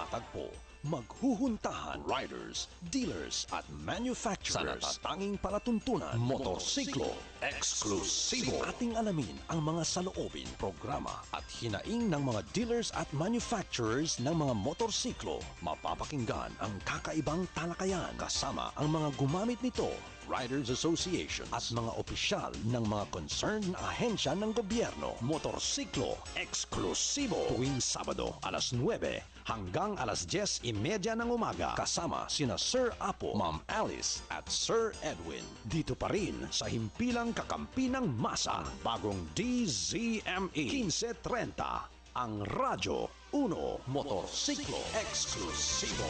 magtatagpo, maghuhuntahan, riders, dealers at manufacturers sa natatanging palatuntunan, motorsiklo, eksklusibo. Ating alamin ang mga saloobin, programa at hinaing ng mga dealers at manufacturers ng mga motorsiklo. Mapapakinggan ang kakaibang talakayan kasama ang mga gumamit nito, Riders Association at mga opisyal ng mga concerned na ahensya ng gobyerno. Motorsiklo eksklusibo tuwing Sabado alas 9 hanggang alas 10:30 ng umaga kasama sina Sir Apo, Ma'am Alice at Sir Edwin. Dito pa rin sa himpilang kakampi ng masa, bagong DZME 1530, ang Radyo 1 Motorsiklo Eksklusibo.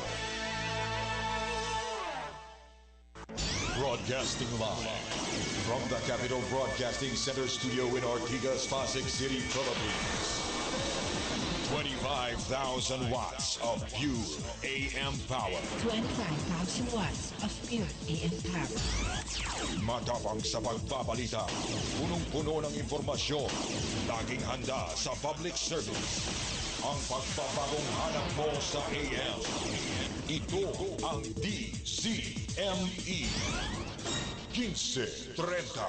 Broadcasting live from the Capital Broadcasting Center studio in Ortigas, Pasig City, Philippines. 25,000 watts of pure AM power. 25,000 watts of pure AM power. Matapang sa pagbabalita, punong-puno ng impormasyon, laging handa sa public service. Ang pagbabagong hanap mo sa AM. Ito ang DZME 1530.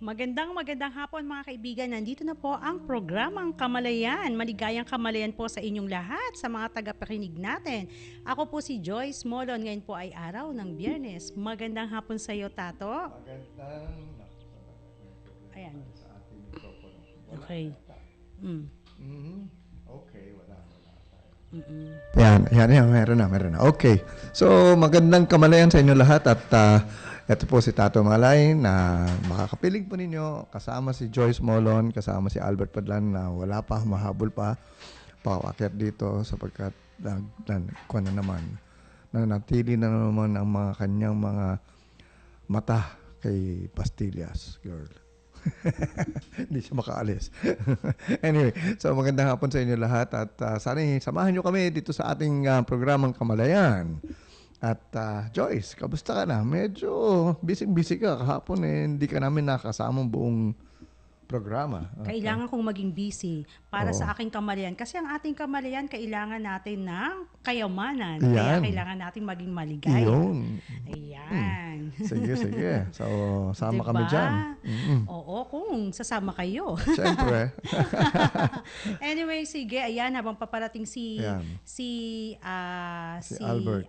Magandang hapon mga kaibigan. Nandito na po ang programang Kamalayan. Maligayang kamalayan po sa inyong lahat, sa mga tagapakinig natin. Ako po si Joyce Molon. Ngayon po ay araw ng Biyernes. Magandang hapon sa iyo, Tato. Ayan. Okay. Okay, wala. Yan, meron na. Okay. So, magandang kamalayan sa inyo lahat at ito po si Tato Malay na makakapiling po ninyo kasama si Joyce Molon, kasama si Albert Padlan na wala pa, mahabol pa paakyat dito sapagkat nanatili na naman ang mga kanyang mga mata kay Pastillas, girl. Hindi siya makaalis. Anyway, so magandang hapon sa inyo lahat at sana samahan nyo kami dito sa ating programang Kamalayan. At Joyce, kamusta ka na? Medyo busy ka kahapon hindi ka namin nakasamang buong programa. Kailangan kong maging busy para sa aking kamalayan. Kasi ang ating kamalayan, kailangan natin ng kayamanan. Yan. Kaya kailangan natin maging maligaya. Yun. Ayan. Sige. So, sama Diba? kami dyan. Oo, kung sasama kayo. Siyempre. Anyway, sige. Ayan, habang paparating si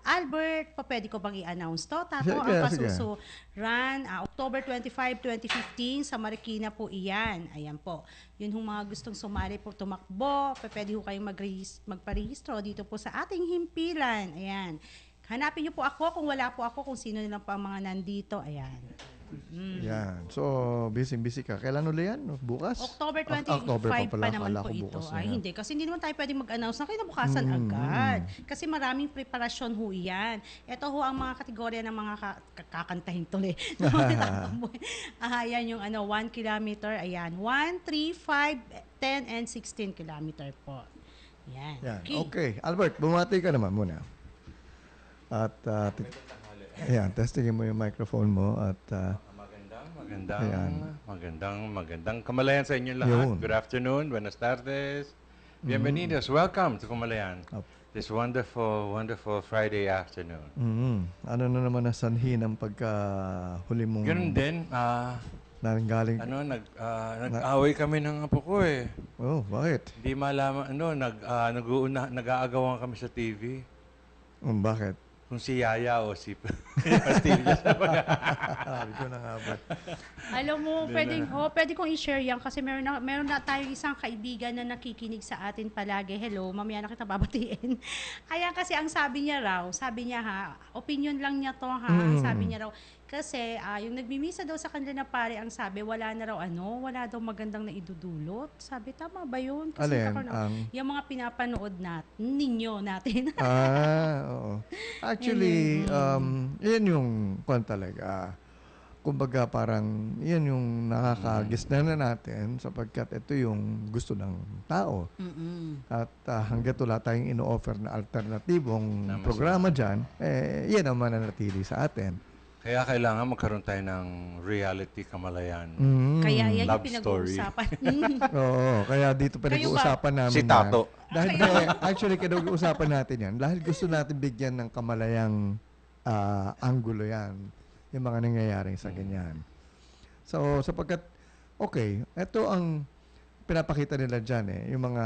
Albert, pwede ko bang i-announce to? Tato, ang pasusuran, October 25, 2015, sa Marikina po iyan. Ayan po. Yun yung mga gustong sumali po tumakbo. Pwede ho kayong magparehistro dito po sa ating himpilan. Ayan. Hanapin niyo po ako kung wala po ako, kung sino nilang po ang mga nandito. Ayan. Yan. So, busy ka. Kailan ulit yan? Bukas? October 25 pa naman po ito. Ay, hindi. Kasi hindi naman tayo pwedeng mag-announce na kinabukasan agad. Kasi maraming preparasyon ho yan. Ito ho ang mga kategorya ng mga kakantahin tuloy. Ayan yung 1 kilometer. Ayan. 1, 3, 5, 10, and 16 kilometer po. Yan. Okay. Albert, bumati ka naman muna. At testingin mo yung microphone mo at magandang kamalayan sa inyo lahat. Good afternoon, buenas tardes. Bienvenidos, welcome to Kamalayan. This wonderful Friday afternoon. Ano na naman ang sanhi ng pagka-huli mong... Ganun din. Galing... nag-away kami ng apo ko eh. Oh, bakit? Hindi malaman, nag-aagawan kami sa TV. Bakit? Kung si Yaya o si Pastillas. Sabi ko na nga ba. Alam mo, pwede kong i-share yan kasi meron na tayong isang kaibigan na nakikinig sa atin palagi. Hello, mamaya na kita babatiin. Kaya kasi ang sabi niya opinion lang niya to sabi niya raw, kasi yung nagmimisa daw sa kanila na pare, ang sabi, wala daw magandang na idudulot. Sabi, tama ba yun? Kasi yung mga pinapanood natin. Oo. Actually, yan yung talaga. Kumbaga parang yan yung nakakagisna na natin sapagkat ito yung gusto ng tao. At hanggat wala tayong ino-offer na alternatibong programa dyan, yan ang mananatili sa atin. Kaya kailangan magkaroon tayo ng reality kamalayan. Kaya yan Love yung pinag-uusapan. Oo, kaya dito pinag-uusapan namin Si Tato. yan. Dahil actually, pinag-uusapan natin yan. Dahil gusto natin bigyan ng kamalayang anggulo yan. Yung mga nangyayari sa ganyan. So, sapagkat, okay, ito ang pinapakita nila dyan eh. Yung mga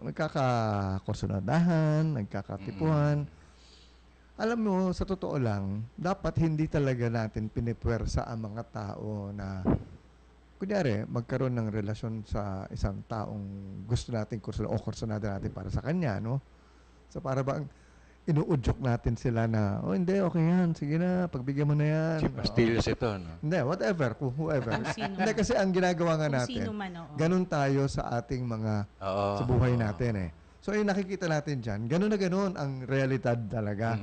nagkakakursunadahan, nagkakatipuhan. Alam mo, sa totoo lang, dapat hindi talaga natin pinipwersa ang mga tao na, kunyari, magkaroon ng relasyon sa isang taong gusto natin kursunada natin para sa kanya, no? So, para bang inuudyok natin sila na, oh, hindi, okay yan, sige na, pagbigyan mo na yan. Si Pastillas ito, no? Hindi, whatever, whoever. Kung sino Hindi, kasi ang ginagawa nga Kung natin, sino man, oo. ganun tayo sa ating mga, sa buhay natin eh. So, yung nakikita natin dyan, ganun na ganun ang realidad talaga.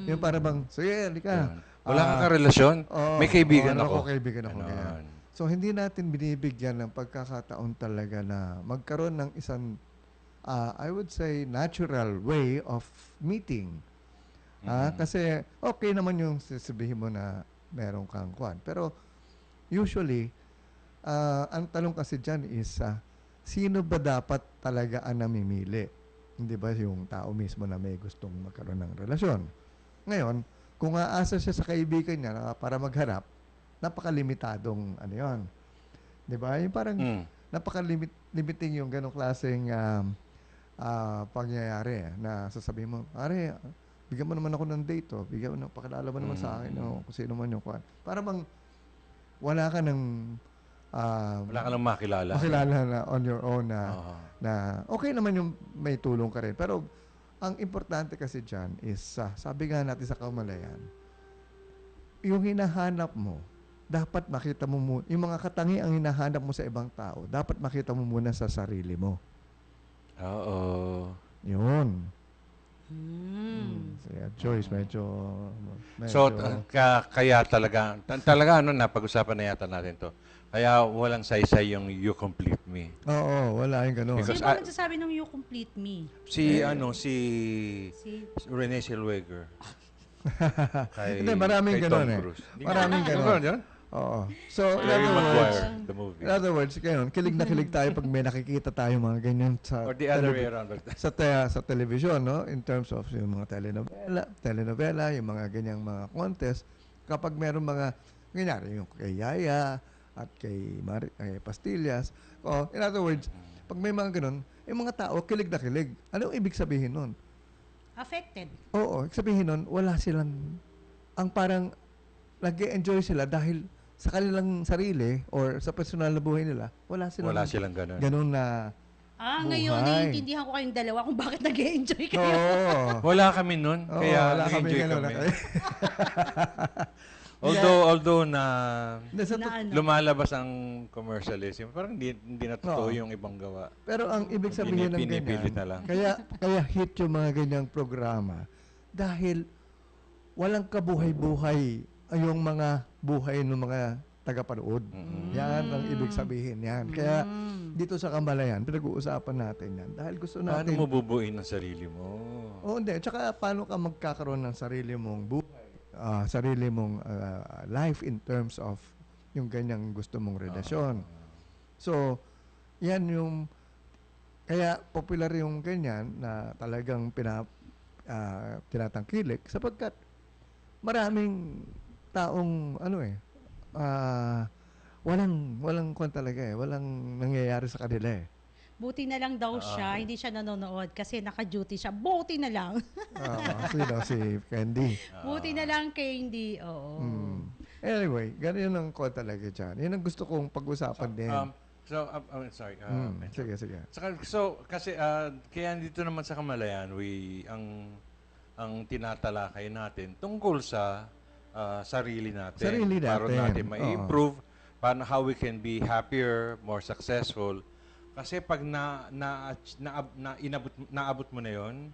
Yung para bang, sige, halika. Wala kang karelasyon? May kaibigan ako. Kaibigan ako. Ganyan. So, hindi natin binibigyan ng pagkakataon talaga na magkaroon ng isang, I would say, natural way of meeting. Kasi, okay naman yung sasabihin mo na meron kang kwan. Pero, usually, ang tanong kasi dyan is, sino ba dapat talaga ang namimili? Hindi ba yung tao mismo na may gustong magkaroon ng relasyon? Ngayon, kung aasa siya sa kaibigan niya para magharap, napakalimitadong ano yun. Di ba? Yung parang napaka-limiting yung ganong klaseng pangyayari na sasabihin mo, are, bigyan mo naman ako ng date, bigyan mo, pakilala mo naman sa akin, kung sino man yung kwan. Para bang wala ka ng wala ka lang makilala. Makilala na on your own na okay naman yung may tulong ka rin. Pero ang importante kasi dyan is, sabi nga natin sa kamalayan, yung hinahanap mo, dapat makita mo yung mga katangi ang hinahanap mo sa ibang tao, dapat makita mo muna sa sarili mo. Oo. Yun. So, Joyce, medyo So, kaya talaga napag-usapan na yata natin to. Kaya walang saysay yung You Complete Me. Oo, wala yung gano'n. Because Sino ba nagsasabi ng You Complete Me? Si Renee Zellweger. Hindi, maraming gano'n eh. Maraming gano'n. Oo. So, in other words, kilig na kilig tayo pag may nakikita tayo mga ganyan sa or the other way around. sa television, no? In terms of yung mga telenovela, yung mga ganyang mga contest, kapag meron mga, ganyan, yung kay Yaya at kay Pastillas, in other words, pag may mga ganun, yung mga tao, kilig na kilig. Ano ibig sabihin nun? Affected. Oo, ibig sabihin nun, wala silang, ang parang, nag-enjoy sila dahil sa kanilang sarili or sa personal na buhay nila, wala silang ganun. Ganun na buhay. Ngayon, naiintindihan ko kayong dalawa kung bakit nag-enjoy kayo. Oo. Wala kami nun, kaya nag-enjoy kami. Although lumalabas ang commercialism, parang hindi na totoo yung ibang gawa. Pero ang ibig sabihin ng ganyan, kaya hit yung mga ganyang programa dahil walang kabuhay-buhay yung mga buhay ng mga tagapanood. Yan ang ibig sabihin yan. Kaya dito sa Kamalayan, pinag-uusapan natin yan. Dahil gusto natin... Paano mo bubuin ang sarili mo? Hindi. Tsaka paano ka magkakaroon ng sarili mong buhay, sarili mong life in terms of yung ganyang gusto mong relasyon. So, yan yung... Kaya popular yung ganyan na talagang tinatangkilik sapagkat maraming taong walang kwan talaga walang nangyayari sa kanila Buti na lang daw siya, hindi siya nanonood kasi naka-duty siya. Buti na lang. Si Candy. Buti na lang Candy, oo. Anyway, ganyan ang kwan talaga dyan. Yan ang gusto kong pag-usapan din. Sorry. Sige. So, kasi kaya dito naman sa Kamalayan, ang tinatalakay natin tungkol sa sarili natin. Para natin ma-improve, how we can be happier, more successful. Kasi pag naabot mo na yon,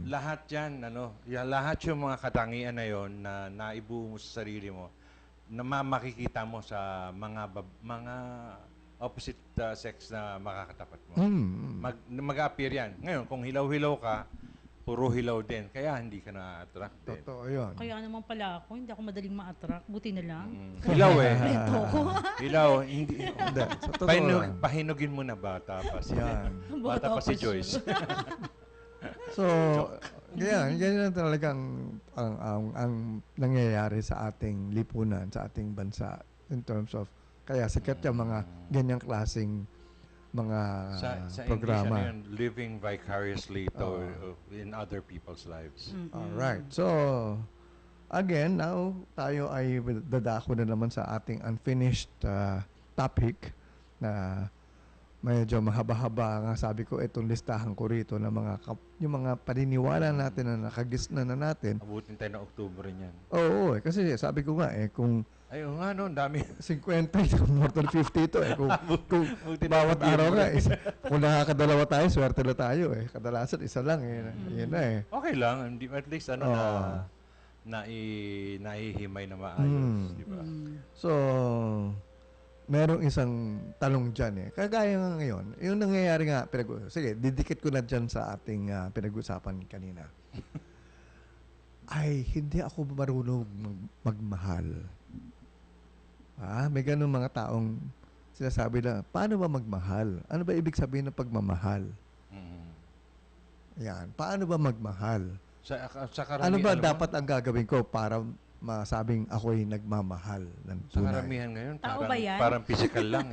lahat yan, lahat yung mga katangian na yon na naibuo mo sa sarili mo, na makikita mo sa mga opposite sex na makakatapat mo. Mag-appear yan. Ngayon, kung hilaw-hilaw ka, puro hilaw din. Kaya hindi ka na-attract din. Totoo yun. Kaya naman pala ako, hindi ako madaling ma-attract. Buti na lang. Hilaw eh. Ito ko. Hilaw. Hindi. Hindi, sa totoo lang. Pahinugin mo na bata pa si, Yan. bata pa si Joyce. So, ganyan talagang ang nangyayari sa ating lipunan, sa ating bansa in terms of, kaya sikat yung mga ganyang klaseng mga sa programa. English, ano yun, living vicariously in other people's lives. Alright. So, again, now tayo ay dadako na naman sa ating unfinished topic na medyo mahaba-haba. Nga sabi ko, itong listahan ko rito na yung mga paniniwala natin na nakagisna na natin. Abutin tayo ng October niyan. Oo, kasi sabi ko nga kung Ayun nga, no, dami. 50, more than 50 ito Kung Buti na bawat sabihin araw mo nga, rin. kung nakakadalawa tayo, swerte na tayo Kadalasan, isa lang Yun na Okay lang. At least naihimay na maayos. Di ba? So, merong isang tanong dyan Kagaya nga ngayon, yung nangyayari nga, sige, didikit ko na dyan sa ating pinag-usapan kanina. Ay, hindi ako marunong magmahal. May ganun mga taong sinasabi na, paano ba magmahal? Ano ba ibig sabihin ng pagmamahal? Yan, paano ba magmahal? Sa Ano ba dapat ang gagawin ko para masabing ako'y nagmamahal ng Sa tunay? karamihan ngayon, Tao ba yan? parang physical lang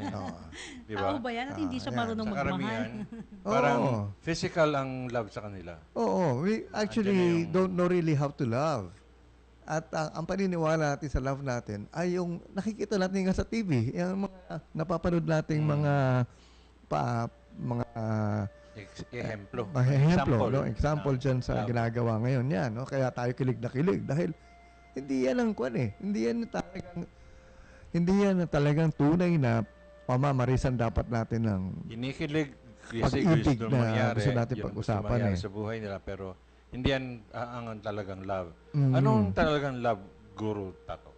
Di ba? Tao ba yan at hindi siya yan. marunong Sa magmahal? karamihan, parang Oo. physical ang love sa kanila. Oo, we actually don't know really how to love. At ang paniniwala natin sa love natin ay yung nakikita natin nga sa TV, yung mga napapanood nating mga Ehemplo. Example dyan sa ginagawa ngayon yan. No? Kaya tayo kilig na kilig dahil hindi yan ang kwan Hindi yan na talagang tunay na pamamarisan dapat natin ng Kinikilig kasi pag-ibig gusto na mangyari. gusto natin Yun, pag-usapan, gusto mangyari sa buhay nila, pero hindi yan ang talagang love. Mm. Anong talagang love, Guru Tato?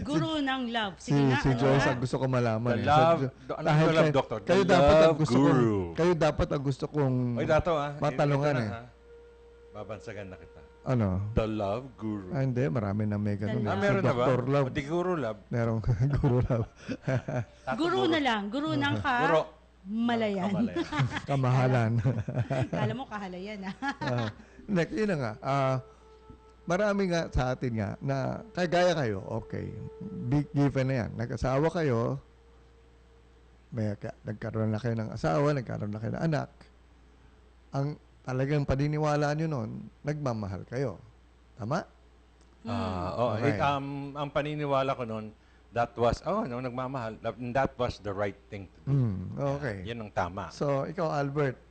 Guru ng love. si Sige nga, ano Joyce nga? ang gusto ko malaman. The love, Dahil love doctor? kayo The dapat ang love gusto guru. kayo dapat ang gusto kong Oy, Tato matalungan Ito na, babansagan na kita. ano? The Love Guru. Hindi, marami na may ganun. Meron na ba? Dr. Love. Di Guru Love. Merong Guru Love. Tato Guru na lang. Guru ng Guru. malayan. Kamalayan. Kamahalan. Kala mo kahalayan Next, yun na nga. Marami nga sa atin nga na kagaya kayo, okay. Big given na yan. Nag-asawa kayo, nagkaroon na kayo ng asawa, nagkaroon na kayo ng anak. Ang talagang paniniwala nyo nun, nagmamahal kayo. Tama? Okay. Ang paniniwala ko noon, that was, nagmamahal, that was the right thing to do. Okay. Yan ang tama. So, ikaw, Albert,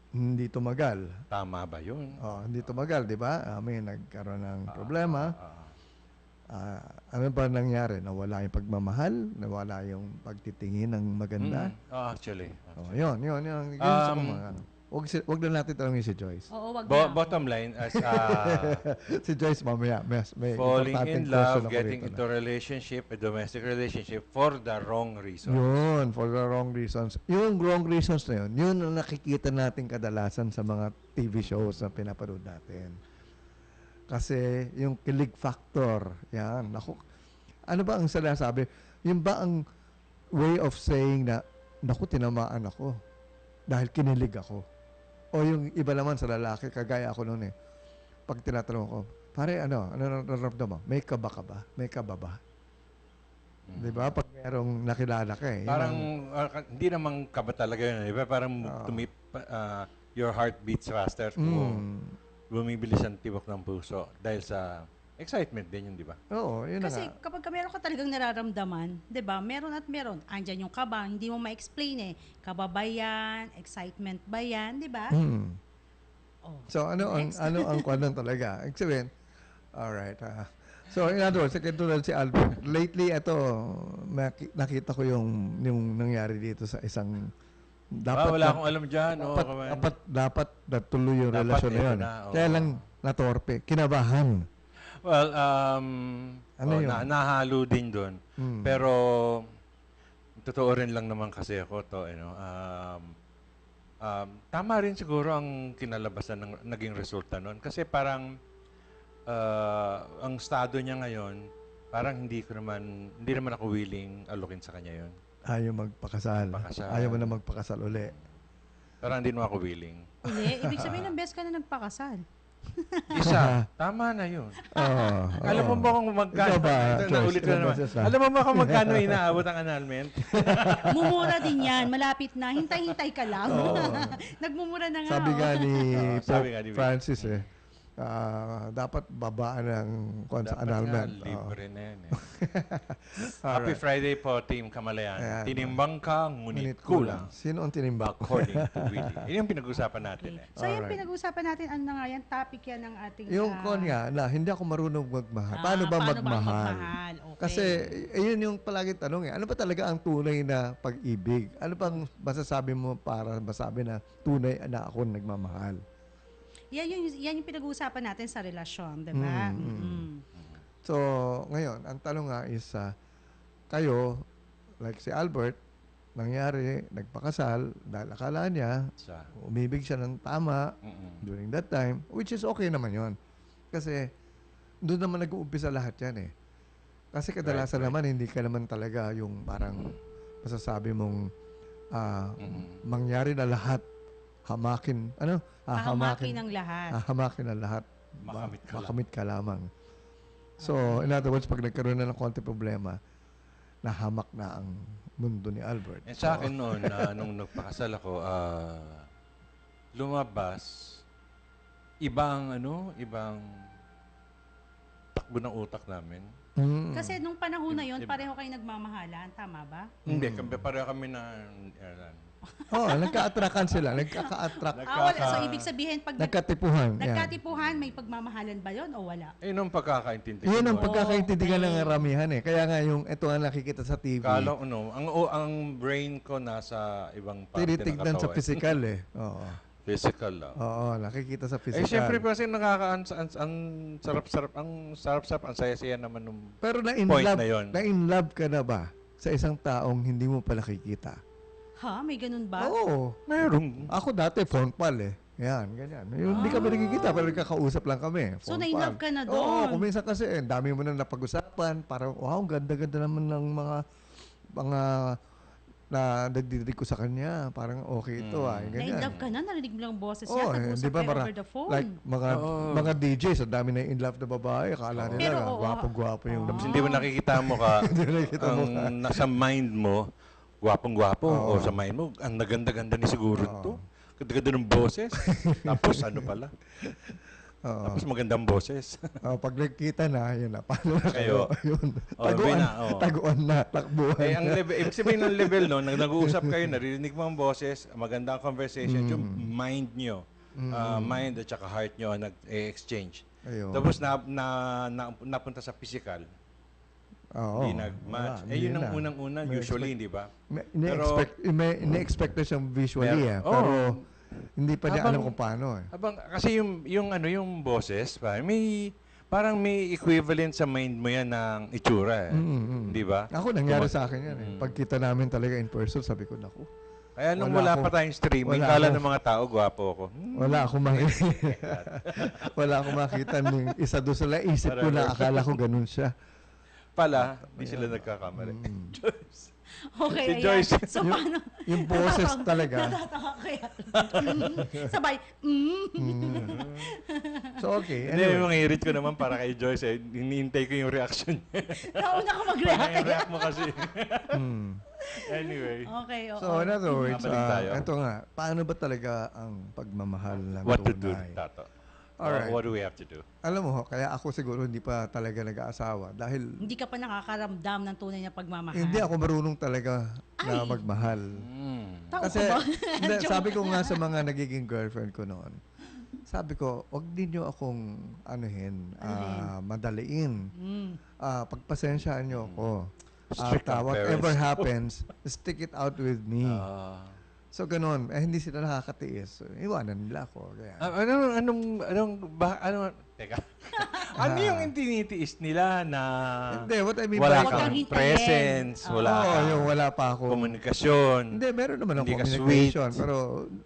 hindi tumagal. Tama ba yun? Hindi tumagal, di ba? May nagkaroon ng problema. Ano ba nangyari? Nawala yung pagmamahal? Nawala yung pagtitingin ng maganda? Actually. Yun. Wag na natin tanongin si Joyce. Oo, wag na. Bottom line, as Si Joyce mamaya. May falling importanteng in question love, ako getting rito into a relationship, a domestic relationship, for the wrong reason. Yun, for the wrong reasons. Yung wrong reasons na yun ang nakikita natin kadalasan sa mga TV shows na pinapanood natin. Kasi yung kilig factor, yan. Naku, ano ba ang sinasabi? Yung ba ang way of saying na, naku, tinamaan ako dahil kinilig ako? O yung iba naman sa lalaki, kagaya ako noon Pag tinatanong ko, pare, ano nararamdaman mo? May kaba ka ba? May kaba ba? Di ba? Pag merong nakilala ka Parang, hindi naman kaba talaga yun. Diba? Parang your heart beats faster kung bumibilis ang tibok ng puso dahil sa excitement din yun, di ba? Oo, yun Kasi na nga. kapag meron ka talagang nararamdaman, 'di ba? Meron at meron. Andyan yung kaba, hindi mo ma-explain Kaba ba yan? Excitement ba yan? 'Di ba? So ano ang kwanong talaga? Sabihin, alright. So in other words, katulad si Albert, lately ito nakita ko yung nangyari dito sa isang wala akong alam dyan. Dapat natuloy yung Dapat relasyon na yun. Kaya lang natorpe, kinabahan. Well, Ano yun? nahalo din doon. Pero, totoo rin lang naman kasi ako to, tama rin siguro ang kinalabasan ng naging resulta nun. Kasi parang ang estado niya ngayon, parang hindi naman ako willing alokin sa kanya yun. Ayaw magpakasal. Ayaw mo na magpakasal uli. Parang hindi naman ako willing. Uli, ibig sabihin ng best ka na nagpakasal. Isa, tama na yun. Alam mo ba kung magkano? Ikaw ba, Naulit ko na naman. Alam mo ba kung magkano inaabot ang annulment? Mumura din yan. Malapit na. Hintay-hintay ka lang. Nagmumura na nga. Sabi nga ni sabi nga ni Francis dapat babaan ng sa annulment. Libre na yan eh. Happy Friday po, Team Kamalayan. Ayan. Tinimbang ka, ngunit kulang. Sino ang tinimbang? According to Willie. Yun yung pinag-usapan natin eh. So yung pinag-usapan natin, ano na nga yan, topic yan ng ating... Yung na hindi ako marunong magmahal. Paano ba magmahal? Okay. Kasi yun yung palagi tanong ano ba talaga ang tunay na pag-ibig? Ano bang masasabi mo para masabi na tunay na ako nagmamahal? Yan yung pinag-uusapan natin sa relasyon, di ba? So, ngayon, ang tanong nga is, kayo, like si Albert, nangyari, nagpakasal, dahil akala niya, umibig siya ng tama during that time, which is okay naman yon. Kasi, doon naman nag-uumpisa lahat yan eh. Kasi kadalasan naman, hindi ka naman talaga yung parang masasabi mong mangyari na lahat, hamakin ang lahat. Hamakin ang lahat. Makamit ka lamang. So, in other words, pag nagkaroon na ng konti problema, nahamak na ang mundo ni Albert. Sa akin noon, nung nagpakasal ako, lumabas, ibang takbo ng utak namin. Kasi nung panahon na yon, pareho kayo nagmamahalan, tama ba? Hindi, pareho kami na... nagka-attrakan sila. Nagkaka-attract. So, ibig sabihin, pag nagkatipuhan, may pagmamahalan ba yon o wala? Yun ang pagkakaintindi. Yun ang pagkakaintindihan ng karamihan eh. Kaya nga ito ang nakikita sa TV. Ang brain ko nasa ibang parte ng katawan. Tinitignan sa physical eh. Oo. Physical lang. Oo, nakikita sa physical. Siyempre kasi ang sarap-sarap, ang saya-saya naman nung pero point na yun. Na-in love ka na ba sa isang taong hindi mo pa nakikita? Ha? May ganun ba? Oo. Meron. Ako dati, phone pal eh. Yan, ganyan. Yung hindi kami nakikita, pero nagkakausap lang kami. So, na-in-love ka na doon? Oo, kuminsan kasi, dami mo na napag-usapan. Parang, wow, ganda-ganda naman ng mga na nagdidinig ko sa kanya. Parang okay ito ganyan. Na-in-love ka na? Narinig mo lang ang boses niya? Nag-usap kayo over the phone? Like, mga DJs, ang dami na in-love na babae. Akala nila, gwapong-gwapo yung... Hindi mo nakikita mo ka, ang nasa mind mo, gwapong-gwapo. O sa mind mo, ang naganda-ganda ni siguro to. Ganda-ganda ng boses. Tapos ano pala? Tapos magandang boses. Pag nagkita na, yun na. Paano na kayo? Yun. Taguan na, takbuhan ang ibig sabihin ng level, no, nag-uusap kayo, naririnig mo ang boses, maganda ang conversation, yung mind nyo, mind at saka heart nyo, nag-exchange. Tapos napunta sa physical. Hindi nag-match. Yun ang unang-una, usually, hindi ba? Ine-expect na siyang visually pero hindi pa niya alam kung paano eh. Kasi yung boses, parang may equivalent sa mind mo yan ng itsura di ba? Ako, nangyari sa akin yan eh. Pagkita namin talaga in person, sabi ko, naku. Kaya nung wala pa tayong streaming, kala ng mga tao, gwapo ako. Wala akong makita ng isa doon sa isip ko na akala ko ganun siya. Hindi sila nagkakamali. Joyce. Okay, si Joyce. So, paano? Yung boses talaga. Natatawa kaya. Sabay, So, okay. Hindi, yung irit ko naman para kay Joyce. Hinihintay ko yung reaction niya. Nauna ka mag-react. React mo kasi. Anyway. Okay, oo. So, in other words, ito nga, paano ba talaga ang pagmamahal ng What to tunay? do, Tato? Alright. What do we have to do? Alam mo, kaya ako siguro hindi pa talaga nag-aasawa dahil Hindi ka pa nakakaramdam ng tunay na pagmamahal. hindi ako marunong talaga na magmahal. Tao Kasi ka ba? sabi ko nga sa mga nagiging girlfriend ko noon, sabi ko, wag ninyo akong madaliin. Pagpasensyaan nyo ako. Strict ang Whatever parents. happens, stick it out with me. So, ganun. Hindi sila nakakatiis. So, iwanan nila ako. Kaya. Teka. Ano yung tinitiis nila na Hindi, what I mean wala by- Huwag kang kang hintayin. presence, wala Oo, kang yung wala pa ako. komunikasyon, Hindi, meron naman ang Hindi ka communication. sweet. Pero,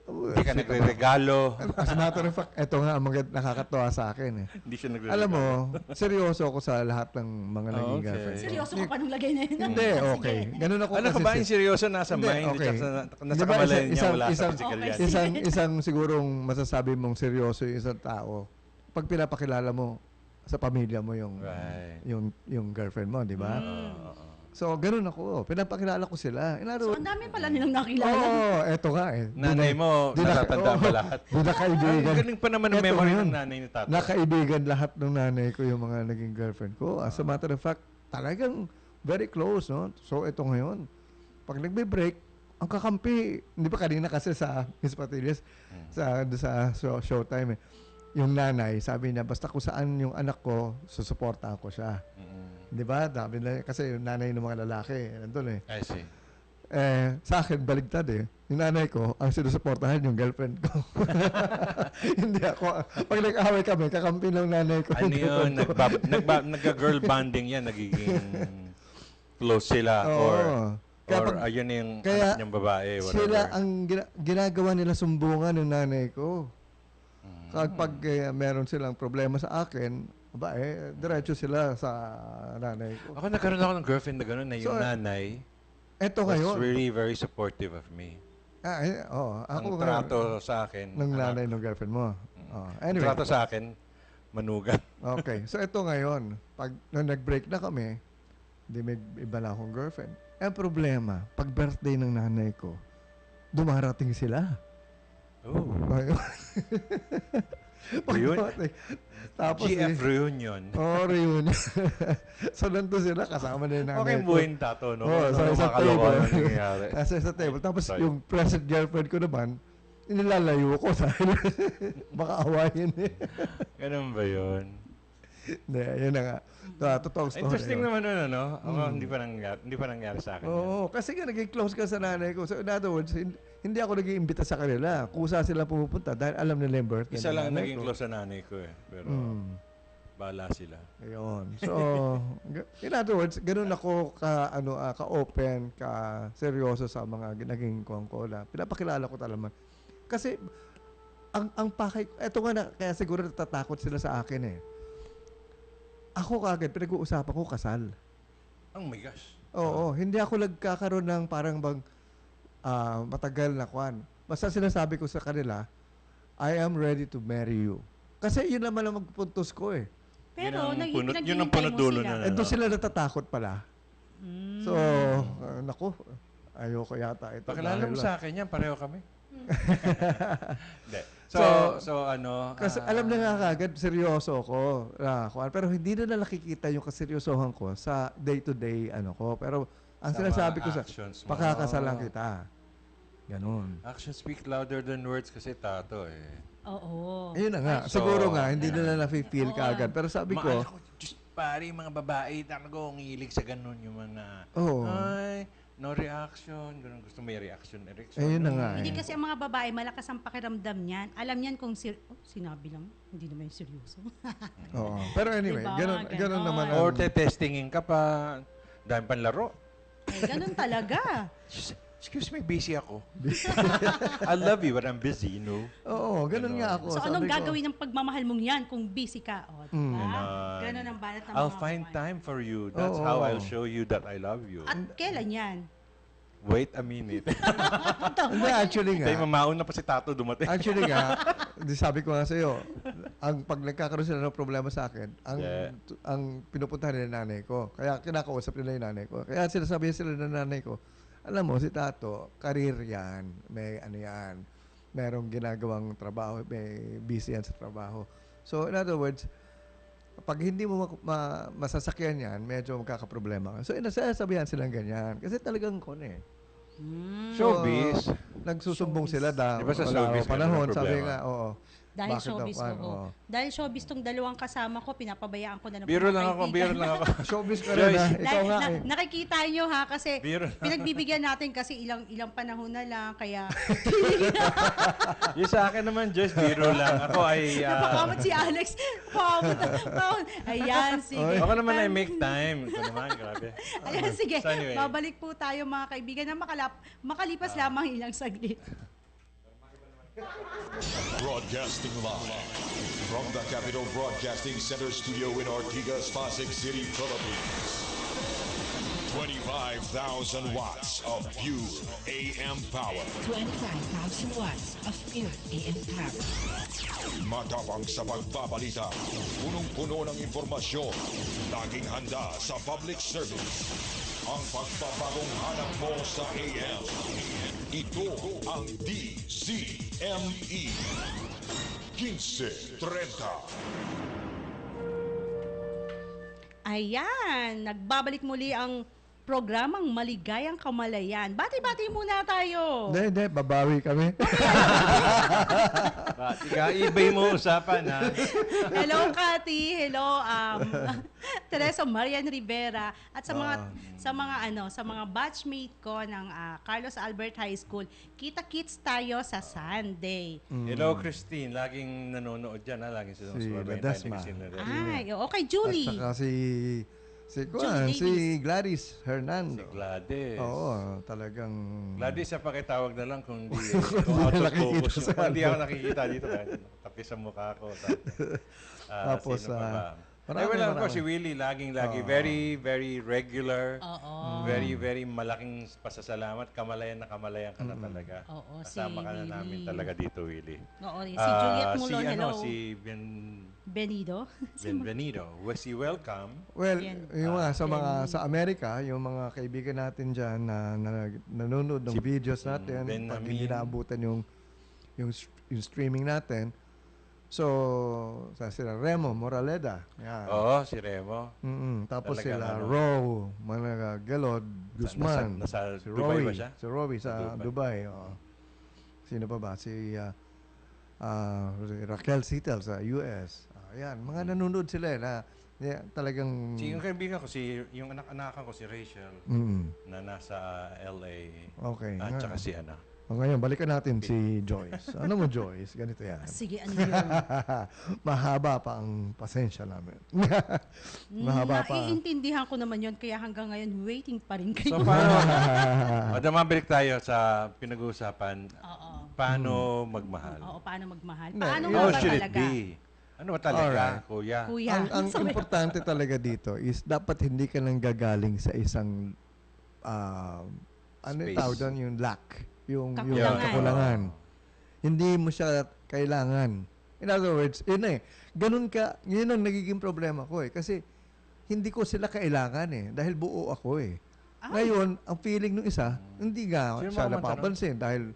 hindi ka nagre-regalo, as a matter of fact, ito nga ang nakakatuwa sa akin eh. hindi siya nagre-regalo. Alam mo, seryoso ako sa lahat ng mga naging Okay. girlfriend. ko. Seryoso ka pa nung lagay na yun. Hindi, Sige. okay. Ganun ako Ano ka kasi ba yung seryoso nasa Hindi, mind okay. at nasa Di ba, kamalayan niya isang- wala sa isang- physical Okay, yan? isang sigurong masasabi mong seryoso yung isang tao pag pinapakilala mo sa pamilya mo yung Right. yung girlfriend mo, di ba? Oo. So, ganun ako. Pinapakilala ko sila. So, ang dami pala nilang nakilala. Oo, eto nga eh. Nanay mo, natatanda ba lahat? Di na Ang kaibigan. galing pa naman ng Eto memory yun. ng nanay ni Tato. Nakaibigan lahat ng nanay ko yung mga naging girlfriend ko. As a matter of fact, talagang very close, no? So, ito ngayon. Pag nagbe-break, ang kakampi, hindi ba kanina kasi sa Miss Patillas, sa Showtime eh, yung nanay, sabi niya, basta kung saan yung anak ko, susuportahan ko siya. Di ba? Sabi na, kasi yung nanay ng mga lalaki, nandun eh. I see. Sa akin, baligtad eh. Yung nanay ko, ang sinusuportahan yung girlfriend ko. Hindi ako. Pag nag-away kami, kakampi ng nanay ko. Ano yung yun? girlfriend ko. Nagka-girl bonding yan, nagiging close sila. Oo. Or Kaya pag- ayun yung kaya anak niyang babae. Whatever. Sila ang ginagawa nila sumbungan ng nanay ko. Pag meron silang problema sa akin, diretso sila sa nanay ko. Ako nagkaroon ako ng girlfriend na gano'n na yung So, nanay Eto was ngayon. really very supportive of me. Ako Ang ngayon, trato sa akin, ng nanay ng girlfriend mo. ang Anyway, trato sa akin, manugat. okay. So ito ngayon, pag nung nag-break na kami, hindi may iba na akong girlfriend. Ang problema, pag birthday ng nanay ko, dumarating sila. Oh. Pag Reun- dumating, tapos GF reunion. reunion. So nandun sila, kasama na yung nanay Okay, ko. buhay tato, no? Oo, sa isang Makakaloka table. ano nangyayari. Nasa sa table. Tapos Sorry. yung present girlfriend ko naman, inilalayo ko dahil baka awayin eh. Ganun ba yun? Hindi, yun na nga. Totoong story. Interesting yun. naman nun, ano? Ako, hindi pa nangyari sa akin. yan. Oo, kasi nga naging close ka sa nanay ko. So in other words, hindi ako naging imbita sa kanila. Kusa sila pumupunta dahil alam nila yung birthday Isa ng lang nanay naging ko. close sa nanay ko eh. Pero, bahala sila. Ayun. So, in other words, ganun ako ka-open, ka-seryoso sa mga naging kongkola. Pinapakilala ko talaga. Kasi, ang pakay, eto nga na, kaya siguro natatakot sila sa akin eh. Ako kagad, pinag-uusapan ko kasal. Oh my gosh. Oo, hindi ako nagkakaroon ng parang bang matagal na kwan. Basta sinasabi ko sa kanila, I am ready to marry you. Kasi yun naman ang magpupuntos ko eh. Pero, Yun ang punot dulo na. Ito sila natatakot pala. So, naku, ayoko yata ito. Pakilala mo dahil- sa akin yan, pareho kami. Hindi. So, ano? Kasi alam na nga kagad, seryoso ko. Pero hindi na nakikita yung kaseryosohan ko sa day-to-day ko. Pero ang Sa sinasabi mga ko sa, actions mo. pakakasalan kita. Ganon. Actions speak louder than words kasi tato eh. Oo. Ayun na nga. So, Siguro nga, hindi nila na-feel kagad. Pero sabi ko, Diyos, pare, mga babae, talaga ang hilig sa ganun yung mga, Oo. ay, no reaction, ganun, gusto may reaction. Ayun na nga. Hindi kasi ang mga babae, malakas ang pakiramdam niyan. Alam niyan kung sinabi lang, hindi naman yung seryoso. Oo. Pero anyway, Diba? ganun Ganon. naman. Or testingin ka pa, dahil panlaro. Ganun talaga. Excuse me, busy ako. I love you, but I'm busy, you know. Oo, ganun nga ako. So, Sabi anong ko, gagawin ng pagmamahal mong yan kung busy ka? O, diba? Ganun ang banat ng I'll mga find babae. time for you. That's Oo. how I'll show you that I love you. At kailan yan? Wait a minute. Hindi, actually nga. Tayo mamaon na pa si Tato dumating. Actually nga, di sabi ko nga sa'yo, pag nagkakaroon sila ng problema sa akin, ang pinupuntahan nila nanay ko. Kaya kinakausap nila yung nanay ko. Kaya sinasabi sila ng nanay ko, alam mo, si Tato, career yan. May ano yan. Merong ginagawang trabaho. May busy yan sa trabaho. So, in other words, pag hindi mo masasakyan yan, medyo magkakaproblema ka. So, inasasabihan silang ganyan. Kasi talagang kon eh. Showbiz. nagsusumbong sila Di ba sa wala showbiz raw panahon. ganun ang Sabi problema? nga, oo. Dahil Bakit daw, showbiz ko. paano? Oo. Dahil showbiz tong dalawang kasama ko, pinapabayaan ko na ng Biro mga lang ako, kaibigan. biro lang ako. Showbiz ka Joyce. rin, ha? Ikaw nga eh. Nakikita nyo ha, kasi Biro. pinagbibigyan natin kasi ilang panahon na lang, kaya Yung sa akin naman, Joyce, biro lang. Ako ay... napakamot si Alex. Pakamot. Ayan, sige. ako naman ay make time. Ito naman, grabe. Ayan, sige. So anyway. Babalik po tayo mga kaibigan na makalipas lamang ilang saglit. Broadcasting live from the Capital Broadcasting Center studio in Ortigas, Pasig City, Philippines. 25,000 watts of pure AM power. 25,000 watts of pure AM power. Matapang sa pagbabalita, punong-puno ng impormasyon, laging handa sa public service. Ang pagbabagong hanap mo sa AM. Ito ang DZME 1530. Ayan, nagbabalik muli ang programang Maligayang Kamalayan. Bati-bati muna tayo. Hindi, babawi kami. Iba mo usapan, ha? Hello, Cathy. Hello, Teresa Marian Rivera. At sa mga batchmate ko ng Carlos Albert High School. Kita-kits tayo sa Sunday. Hello, Christine. Laging nanonood dyan, ha? Laging Si sinusubaybay Ledesma. Ay, okay, Julie. At saka Julie si Gladys Hernando. Si Gladys. Oo, talagang... Gladys, sa pakitawag na lang kung kung out of focus. Kung hindi ako nakikita dito, tapis sa mukha ko. Tapos, sino pa ba? marami. Si Willie, laging very, very regular. Oo. Very, very malaking pasasalamat. Kamalayan na kamalayan ka na talaga. Oo, Kasama si ka na namin Willie. talaga dito, Willie. Oo, si Juliet Mulon, hello. Si Benido. Benvenido. Was he welcome? Well, Yan. yung mga sa Amerika, yung mga kaibigan natin diyan na nanonood ng Si videos natin, Ben pag Amin. hindi naabutan yung streaming natin. So, sila Remo Moraleda. Yan. Oo, si Remo. Tapos Talagang sila ano. Row, Managalod, Guzman. nasa si Dubai Roy, ba siya? Si Roy sa Dubai. Oo. Sino pa ba? Si Raquel Sitel sa US. Ayan, mga nanonood sila na talagang... Yung kaibigan ko, yung anak-anakan ko, si Rachel, na nasa LA. Okay. At saka si Ana. Ngayon, balikan natin si Joyce. Ano mo, Joyce? Ganito yan. Sige, ano yun? Mahaba pa ang pasensya namin. Mahaba pa. Naiintindihan ko naman yun, kaya hanggang ngayon, waiting pa rin kayo. So, paano? Mabalik tayo sa pinag-uusapan. Oo. Paano magmahal? Oo, paano magmahal? Hindi, Paano yun. nga How ba should it talaga? be? Ano ba talaga, Alright. kuya? Kuya. Ang Sabi- importante talaga dito is dapat hindi ka nang gagaling sa isang ano yung Space. tawag doon, yung lack, yung Kakulangan. kakulangan. Hindi mo siya kailangan. In other words, yun ganun ka, yun ang nagiging problema ko kasi hindi ko sila kailangan dahil buo ako Ngayon, ang feeling ng isa, hindi nga Sino siya mga napapansin dahil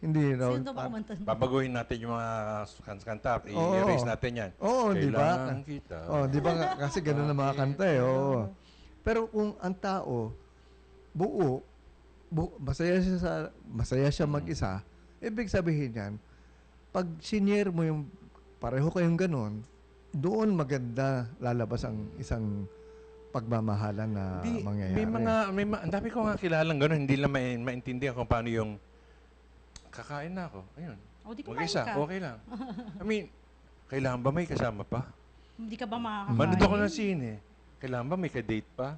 hindi raw. Sino ba kumanta? Babaguhin natin yung mga kanta. Oo. I-erase natin yan. Oo, di ba? Kailangan kita. Di ba kasi ganun ang mga kanta oo. Pero kung ang tao buo, masaya siya mag-isa, ibig sabihin yan, pag sinyer mo yung pareho kayong ganun, doon maganda lalabas ang isang pagmamahalan na mangyayari. Ang dami ko nga kilalang gano'n, hindi lang maintindihan kung paano yung kakain na ako. Ayun. O, di kumain Mag-isa, ka. okay lang. I mean, kailangan ba may kasama pa? Hindi ka ba makakakain? Manood ako ng sine. Kailangan ba may ka-date pa?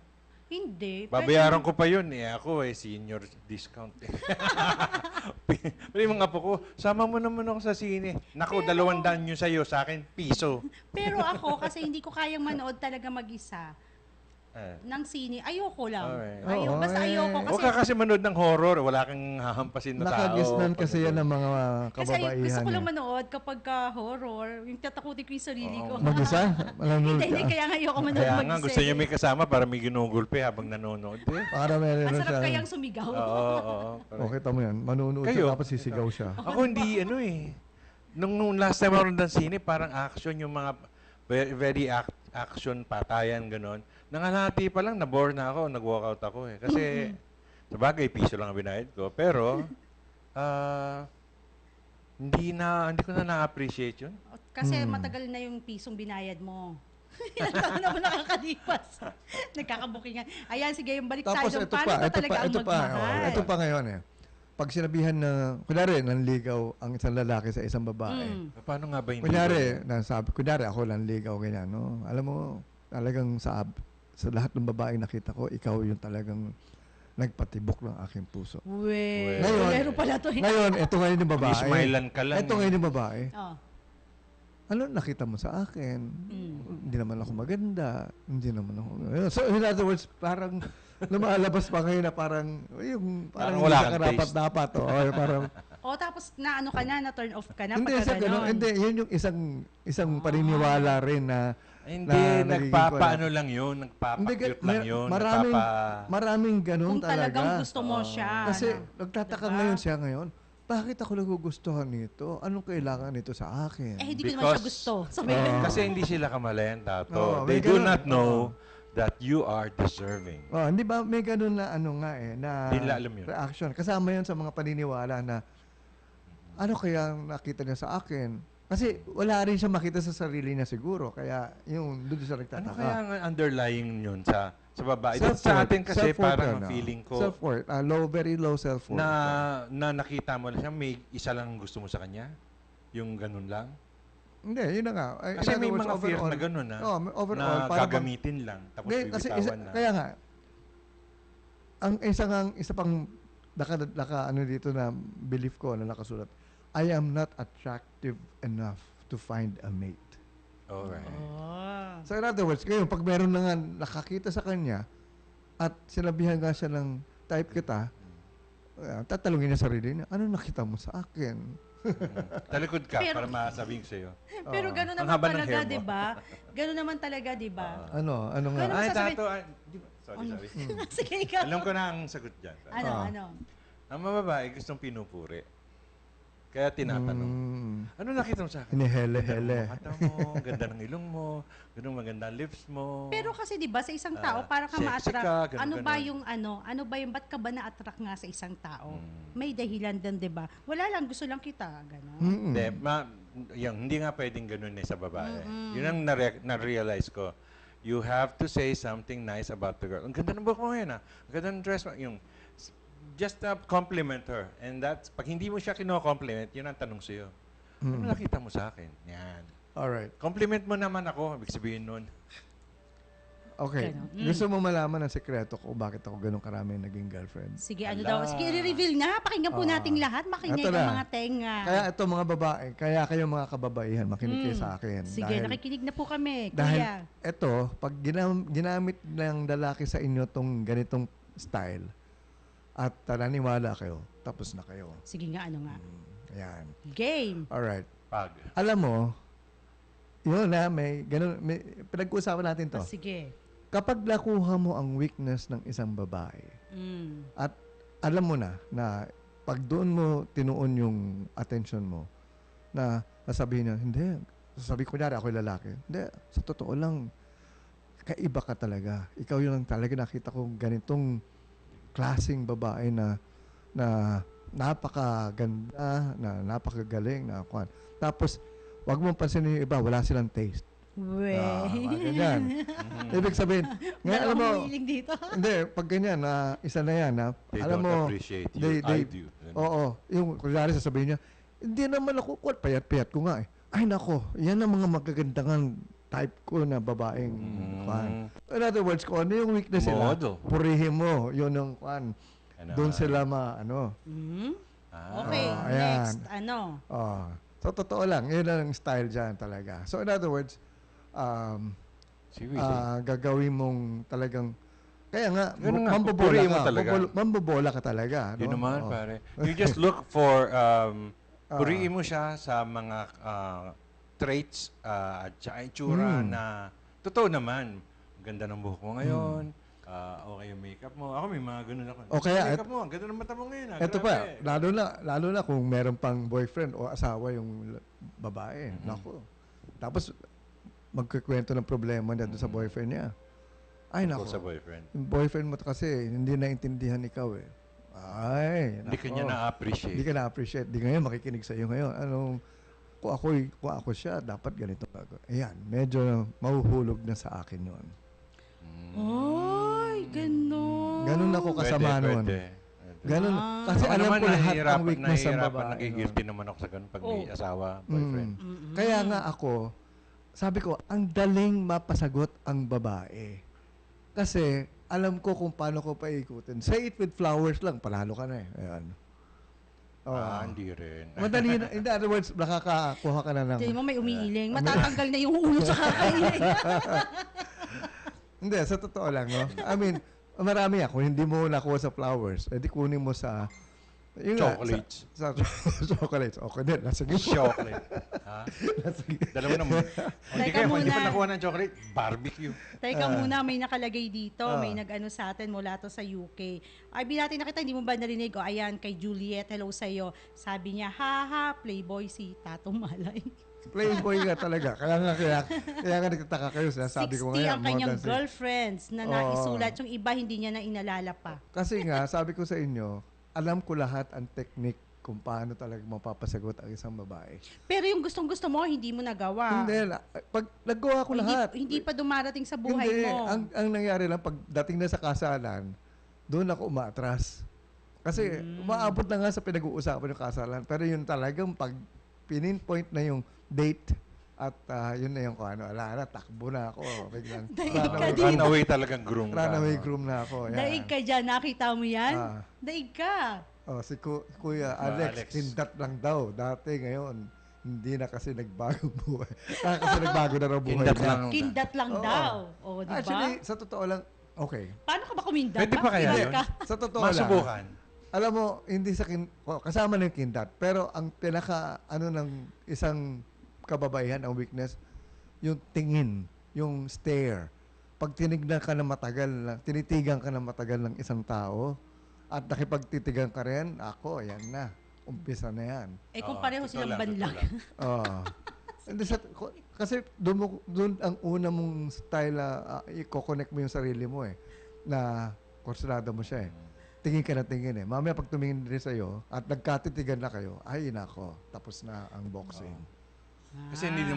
Hindi. Babayaran ko pa yun. Ako senior discount. Pero yung mga apo ko, sama mo naman ako sa sine. Naku, 200 yun sa'yo, sa akin, piso. Pero ako, kasi hindi ko kayang manood talaga mag-isa ng sine. Ayoko lang. Alright. Basta ayoko kasi... Huwag ka kasi manood ng horror. Wala kang hahampasin na tao. Nakagisnan kasi yan ng mga Kasi kababaihan. gusto ko lang manood kapag horror, yung tatakutin ko yung sarili ko. Mag-isa? Manonood Hindi, ka? kaya nga ayoko manood Kaya mag-isa. nga, gusto niya may kasama para may ginugulpe habang nanonood. Para meron Masarap siya. kayang sumigaw. Oo. Okay, tamo yan. Manonood Kayo? siya tapos sisigaw siya. Ako hindi, Nung last time ako ng sine, parang action yung mga very action, patayan, gano'n. Nangalati pa lang, nabore na ako, nag-walkout ako Kasi, sabagay, piso lang ang binayad ko. Pero, Hindi ko na na-appreciate yun. Kasi matagal na yung pisong binayad mo. Ilan taon naman nakakalipas. Nagkakabukingan. Ayan, sige, yung balik tayo Tapos doon. ito Paano pa, ba talaga ang magmahal? ito pa ngayon eh. Pag sinabihan na, kunyari, nanligaw ang isang lalaki sa isang babae. Paano nga ba hindi? Kunyari ako nanligaw, ganyan, no? Alam mo, talagang sa lahat ng babae nakita ko, ikaw yung talagang nagpatibok ng aking puso. Ngayon, Meron pala to. Ngayon, ito ngayon yung babae. Smilan ka lang. Ito ngayon yung babae. Oh. Ano nakita mo sa akin? Hindi naman ako maganda. Hindi naman ako. So, in other words, parang lumalabas pa ngayon na parang Parang hindi wala ka kang karapat-dapat. Parang O tapos na ano ka na turn off ka na hindi pagka sa ganun. ganon. Hindi, yun yung isang paniniwala rin na Hindi, nagiging nagpapaano lang yun. Nagpapakute lang yun. maraming ganun Kung talaga. talagang gusto mo siya. Kasi ano. nagtataka Diba? ngayon siya ngayon, bakit ako nagugustuhan nito? Anong kailangan nito sa akin? Hindi ko naman siya gusto. Sabi Kasi hindi sila kamalayan, Tato. Oo, They may do ganun. not know that you are deserving. Hindi ba may ganun na na Di nila alam yun. reaction. Kasama yun sa mga paniniwala na ano kaya ang nakita niya sa akin? Kasi wala rin siya makita sa sarili niya siguro. Kaya yung doon siya nagtataka. Ano kaya ang underlying yun sa babae? Self-worth. Sa atin kasi Self-worth parang yun, ang feeling ko self-worth. Very low self-worth. na nakita mo lang siya, may isa lang gusto mo sa kanya? Yung ganun lang? Hindi, yun na nga. Kasi may mga fears na ganun na overall, na gagamitin lang tapos kasi bibitawan na. kaya nga, ang isa pang ano dito na belief ko na nakasulat, I am not attractive enough to find a mate. Alright. So in other words, ngayon, pag meron na nga nakakita sa kanya at sinabihan nga siya ng type kita, tatalungin niya sarili niya, ano nakita mo sa akin? Talikod ka Pero- para masabihin ko sa'yo. Pero gano'n Ang naman haba ng talaga, hair mo. di ba? Gano'n naman talaga, di ba? Ano nga? Ganun. Ay, sasabihin- Tato. Sorry. Sige, ikaw. Alam ko na ang sagot dyan. Ano? Ang mga babae gustong pinupuri. Kaya tinatanong, ano nakita mo sa akin? Hinihele-hele. Ganda ng mata mo, ganda ng ilong mo, ganun maganda ang lips mo. Pero kasi 'di ba sa isang tao para ka sexy ma-attract. ka, ganun, Ano ba ganun. yung ano ba yung ba't ka ba na-attract nga sa isang tao? May dahilan din 'di ba? Wala lang gusto lang kita, gano'n. Hindi, hindi nga pwedeng ganun sa babae. Yun ang na-realize ko. You have to say something nice about the girl. Ang ganda ng buhok mo ngayon, Ang ganda ng dress mo. Just compliment her. And that's, pag hindi mo siya kino-compliment, yun ang tanong sa'yo. Ano nakita mo sa akin? Yan. Alright. Compliment mo naman ako, ibig sabihin nun. Okay. Ganun. Gusto mo malaman ang sekreto ko bakit ako ganun karami naging girlfriend? Sige, ano daw? Sige, i-reveal na. Pakinggan po nating lahat. Makinig Ito ang na. mga tenga. Kaya ito mga babae, kaya kayo mga kababaihan, makinig kayo sa akin. Sige, nakikinig na po kami, dahil kuya. ito, pag ginamit ng lalaki sa inyo tong ganitong style, at naniwala kayo, tapos na kayo. Sige nga, ano nga. Ayan. Game. Alright. Pag. Alam mo, yun na, may pinag-uusapan natin to. Sige. Kapag nakuha mo ang weakness ng isang babae, at alam mo na pag doon mo tinuon yung attention mo, na sasabihin niya, hindi, sasabihin ko kunyari, ako'y lalaki. Hindi, sa totoo lang, kaiba ka talaga. Ikaw yun lang talaga nakita ko ganitong klaseng babae na napakaganda, na napakagaling, na kwan. Tapos, wag mong pansinin yung iba, wala silang taste. Ganyan. Ibig sabihin, ngayon alam mo, Hiling dito. hindi, pag ganyan, isa na yan, They alam don't mo, appreciate you. I do. Oo, yung kunyari sasabihin niya, hindi naman ako, payat-payat ko nga eh. Ay nako, yan ang mga magagandang type ko na babaeng kwan. In other words, kung ano yung weakness nila, Model. purihin mo, yun ang kwan. Doon sila Okay, ayan. next. Ano? So, totoo lang, yun ang style dyan talaga. So, in other words, gagawin mong talagang, kaya nga, Ganun nga, mambobola purihin mo ka. talaga. Mambobola ka talaga. Yun no? naman, Oo. pare. You just look for, puriin mo siya sa mga traits at saka itsura na, totoo naman, ganda ng buhok mo ngayon, okay yung makeup mo. Ako may mga ganun ako. O kaya, makeup mo, ang ganda ng mata mo ngayon. Ito grabe. pa, lalo na kung meron pang boyfriend o asawa yung babae. Naku. Tapos, magkikwento ng problema niya doon sa boyfriend niya. Ay, Tungkol naku. sa boyfriend. Yung boyfriend mo kasi, hindi naintindihan ikaw eh. Ay, Hindi ka nako. niya na-appreciate. Hindi ka na-appreciate. Di ngayon, makikinig sa iyo ngayon. Kung ako siya, dapat ganito. Ayan, medyo mahuhulog na sa akin yun. Ay, ganun. Ganun ako kasama nun. Pwede. Ganun. Kasi Ako alam naman, ko lahat ang weakness ng babae. Nagigilty naman ako sa ganun pag may asawa, boyfriend. Kaya nga ako, sabi ko, ang daling mapasagot ang babae. Kasi alam ko kung paano ko paikutin. Say it with flowers lang, panalo ka na eh. Ayan. Hindi rin. Madali na. In other words, nakakakuha ka na ng... Hindi mo may umiiling. Matatanggal na yung ulo sa kakailing. Hindi, sa totoo lang, no? I mean, marami ako. Hindi mo nakuha sa flowers. Edi kunin mo sa... Chocolates. Sa chocolates. Okay din. Sige. Chocolate. Ha? Dalawa naman. Hindi Teka kayo, hindi muna. pa nakuha ng chocolate, barbecue. Teka muna, may nakalagay dito. May nag-ano sa atin mula to sa UK. Ay, binati na kita, hindi mo ba narinig? O, ayan, kay Juliet, hello sa'yo. Sabi niya, haha, playboy si Tatong Malay. Playboy nga talaga. Kaya nga nagtataka kayo. Sabi ko 60 ngayon. ang kanyang more than 60. girlfriends na naisulat. Yung iba, hindi niya na inalala pa. Kasi nga, sabi ko sa inyo, alam ko lahat ang technique kung paano talaga mapapasagot ang isang babae. Pero yung gustong-gusto mo, hindi mo nagawa. Hindi. Pag nagawa ko lahat. Hindi pa dumarating sa buhay Hindi. mo. Ang nangyari lang, pag dating na sa kasalan, doon ako umaatras. Kasi umaabot na nga sa pinag-uusapan yung kasalan. Pero yun talagang pag pininpoint na yung date at yun na yung kung ano, ala, takbo na ako. Biglang, Runaway talagang groom ka. runaway groom na ako. Yan. Daig ka dyan, nakita mo yan? Daig ka. Si Kuya Alex, kindat lang daw. Dati ngayon, hindi na kasi nagbago buhay. Kasi nagbago na raw buhay. Kindat niya. lang. Kindat lang Oo. daw. O, di ba? Actually, sa totoo lang, okay. Paano ka ba kumindat? Pwede pa Bakit kaya kindat yun? ka? Sa totoo lang. Masubukan. Alam mo, hindi sa kasama na yung kindat. Pero ang pinaka, ng isang kababaihan, ang weakness, yung tingin, yung stare. Pag tinignan ka na matagal, tinitigan ka na matagal ng isang tao, at nakipagtitigan ka rin, ako, yan na. Umpisa na yan. Eh kung pareho silang banlag. Hindi kasi doon ang una mong style, i-connect mo yung sarili mo eh. Na kursunada mo siya eh. Tingin ka na tingin eh. Mamaya pag tumingin rin sa'yo at nagkatitigan na kayo, ay nako, tapos na ang boxing. Kasi hindi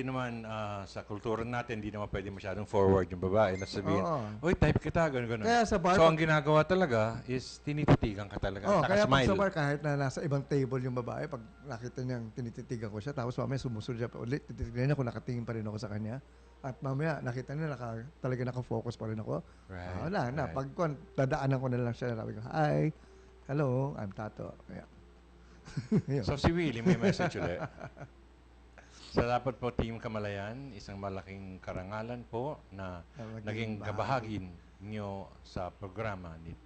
naman sa kultura natin, hindi naman pwede masyadong forward yung babae na sabihin, uy, type kita, gano'n. Kaya sa bar, So, ang ginagawa talaga is tinititigan ka talaga. kaya pag Naka-smile. sa bar, kahit na nasa ibang table yung babae, pag nakita niyang tinititigan ko siya, tapos mamaya sumusunod siya pa ulit, tititignan niya kung nakatingin pa rin ako sa kanya. At mamaya, nakita niya, talaga naka-focus pa rin ako. Right, Wala na. right. Pag dadaanan ko na lang siya, sabi ko, hi, hello, I'm Tato. Yeah. Yun. So, si Willie, may message ulit. Sa dapat po Team Kamalayan, isang malaking karangalan po na naging kabahagi niyo sa programa ni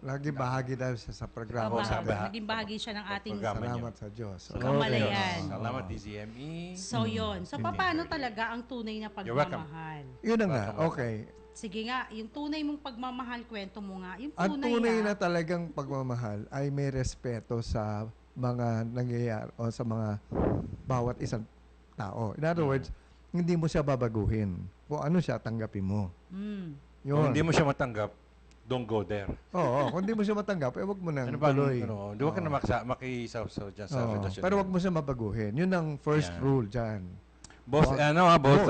Lagi bahagi daw siya sa programa. Naging bahagi siya ng ating programa niyo. Salamat sa Diyos. Kamalayan. Salamat, DZME. So yun. So paano talaga ang tunay na You're welcome. pagmamahal? Yun na nga. Okay. Sige nga, yung tunay mong pagmamahal, kwento mo nga. Yung Ang tunay, tunay na talagang pagmamahal ay may respeto sa mga nangyayari o sa mga bawat isang tao. In other words, hindi mo siya babaguhin. Kung ano siya, tanggapin mo. Kung hindi mo siya matanggap, don't go there. Oo, kung hindi mo siya matanggap, wag mo nang Ano ba? tuloy. Di ba ka na makisaw dyan sa Oo, relasyon? pero wag mo siya mabaguhin. Yun ang first Yeah. rule dyan. Both Both,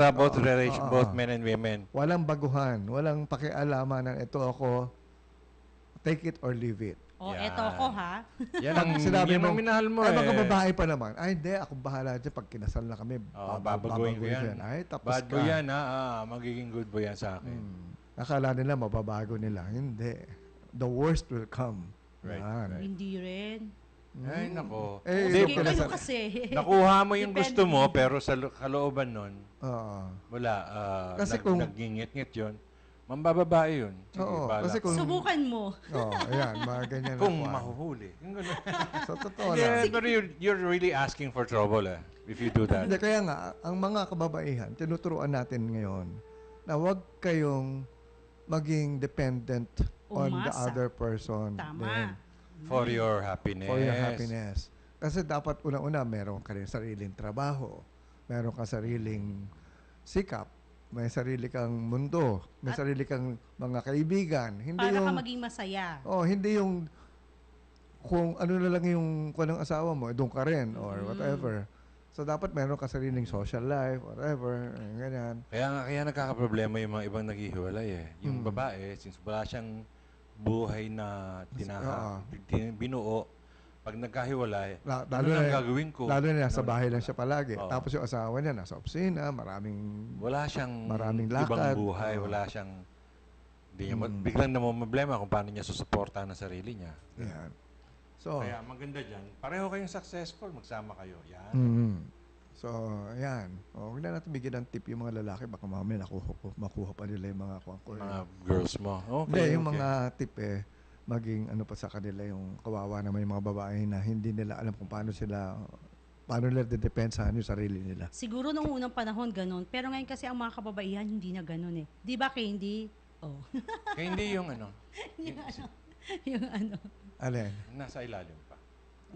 both men and women. Walang baguhan. Walang pakialaman ng ito ako, take it or leave it. O, Yan. eto ako ha. Yan ang, Sinabi yan ang mo, minahal mo ay, eh. mga babae pa naman. Ay, hindi. Ako bahala dyan. Pag kinasal na kami, Babaguhin ko yan. Ay, tapos Bad ka. boy yan ha. Magiging good boy yan sa akin. Akala nila mababago nila. Hindi. The worst will come. Right, Yan. right. Hindi rin. Ay, nako. Eh, Hindi, Sige, kayo kasi. nakuha mo yung Depende. gusto mo, pero sa kalooban nun, Oo. wala. Kasi kung- Nagingit-ngit yun, mambababae yun. Sige, Oo. bahala. Kasi kung... Subukan mo. Oo, ayan. Mga ganyan. na Kung kuwan. mahuhuli. Yung ganun. Sa totoo Hindi, lang. pero you're really asking for trouble if you do that. Hindi, kaya nga, ang mga kababaihan, tinuturuan natin ngayon na huwag kayong maging dependent on the Umasa. other person. Tama. din For your happiness. for your happiness. Kasi dapat una-una, meron ka rin sariling trabaho. Meron ka sariling sikap. may sarili kang mundo, may sarili kang mga kaibigan. Hindi Para yung, ka maging masaya. hindi yung kung ano na lang yung kung anong asawa mo, doon ka rin or whatever. So, dapat meron ka sariling social life, whatever, ganyan. Kaya nagkakaproblema yung mga ibang naghihiwalay eh. Yung babae, since wala siyang buhay na binuo, pag nagkahiwalay, ano lang gagawin ko? Lalo na nasa bahay lang siya palagi. Tapos yung asawa niya nasa opisina, wala siyang maraming ibang lakad. buhay, wala siyang biglang namumblema kung paano niya susuportahan ang sarili niya. Yan. So, Kaya maganda dyan, pareho kayong successful, magsama kayo. Yan. So, ayan. Huwag na natin bigyan ng tip yung mga lalaki. Baka mamaya makuha pa nila yung mga Mga girls mo. Hindi, yung mga tip maging ano pa sa kanila yung kawawa naman yung mga babae na hindi nila alam kung paano nila dedepensahan yung sarili nila. Siguro nung unang panahon ganun, pero ngayon kasi ang mga kababaihan hindi na ganun eh. Di ba, Candy? Oh. Kaya hindi yung ano, Yung ano. Alin? nasa ilalim pa.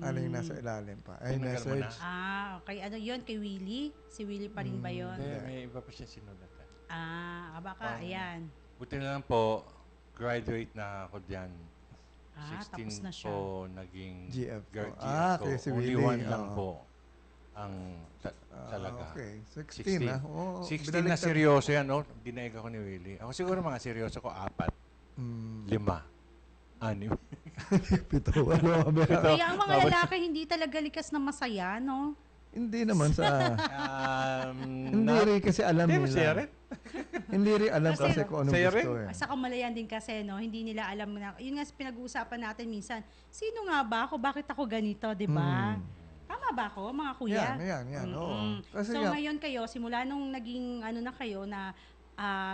Alin nasa ilalim pa? Ay, Tinagal mo message. Okay. Ano yun? Kay Willie? Si Willie pa rin ba yun? Hindi, may iba pa siya sinulatan. Baka, ayan. Buti na lang po, graduate na ako dyan. Tapos na siya. po naging GF po. GF ko. Kaya si Only Willie, one lang po ang talaga. Okay. 16 na. 16 na seryoso yan, no? Dinaig ako ni Willie. Ako siguro mga seryoso ko, 4, 5, 6. Pito. Kaya ang mga lalaki hindi talaga likas na masaya, no? Hindi naman sa... hindi rin kasi alam nila. Hindi rin alam kasi kung anong gusto eh. Sa kamalayan din kasi, no? Hindi nila alam na, yun nga pinag-uusapan natin minsan, sino nga ba ako? Bakit ako ganito, di ba? Tama ba ako, mga kuya? Yan. Oo. So ngayon kayo, simula nung naging ano na kayo na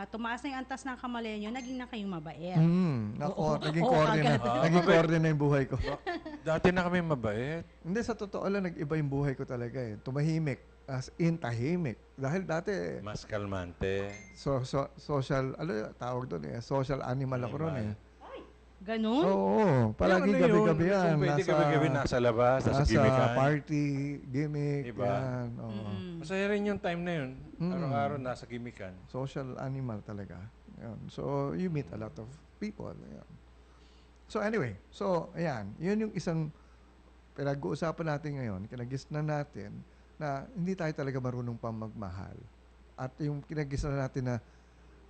tumaas na yung antas ng kamalayan nyo, naging na kayong mabait. Naging coordinate na yung buhay ko. Dati na kami mabait. Hindi, sa totoo lang, nag-iba yung buhay ko talaga eh. Tumahimik. As in, tahimik. Dahil dati, Mas kalmante. social, tawag doon eh, social animal ako ron eh. Ganun? Oo, palagi Ano gabi-gabi yan. Kung pwede gabi-gabi nasa labas, nasa gimikan. Party, gimmick, Diba? yan. Oo. Masaya rin yung time na yun. Araw-araw nasa gimikan. Social animal talaga. Yan. So, you meet a lot of people. Yan. So, anyway. So, ayan. Yun yung isang pinag-uusapan natin ngayon. Kinagis na natin na hindi tayo talaga marunong pang magmahal. At yung kinagis na natin na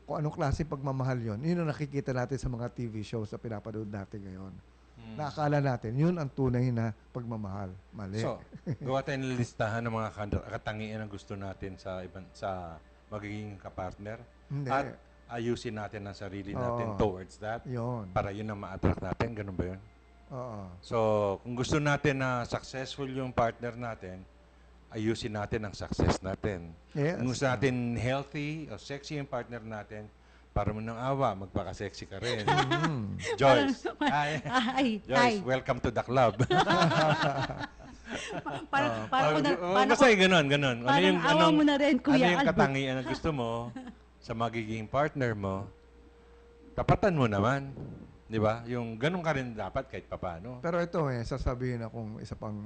kung anong klase pagmamahal yun, yun ang nakikita natin sa mga TV shows na pinapanood natin ngayon. Nakakala natin, yun ang tunay na pagmamahal. Mali. So, gawa tayo ng listahan ng mga katangian na gusto natin sa magiging kapartner. Hindi. At ayusin natin ang sarili natin Oo. towards that. Yun. Para yun ang ma-attract natin. Ganun ba yun? Oo. So, kung gusto natin na successful yung partner natin, ayusin natin ang success natin. Yes. Kung gusto natin healthy o sexy yung partner natin, para mo ng awa, magpaka-sexy ka rin. Joyce. Joyce, welcome to the club. Basta ganun. Parang awa mo na rin, Kuya Ano yung Albert. katangian na gusto mo sa magiging partner mo, tapatan mo naman. Di ba? Yung ganun ka rin dapat kahit papano. Pero ito sasabihin akong isa pang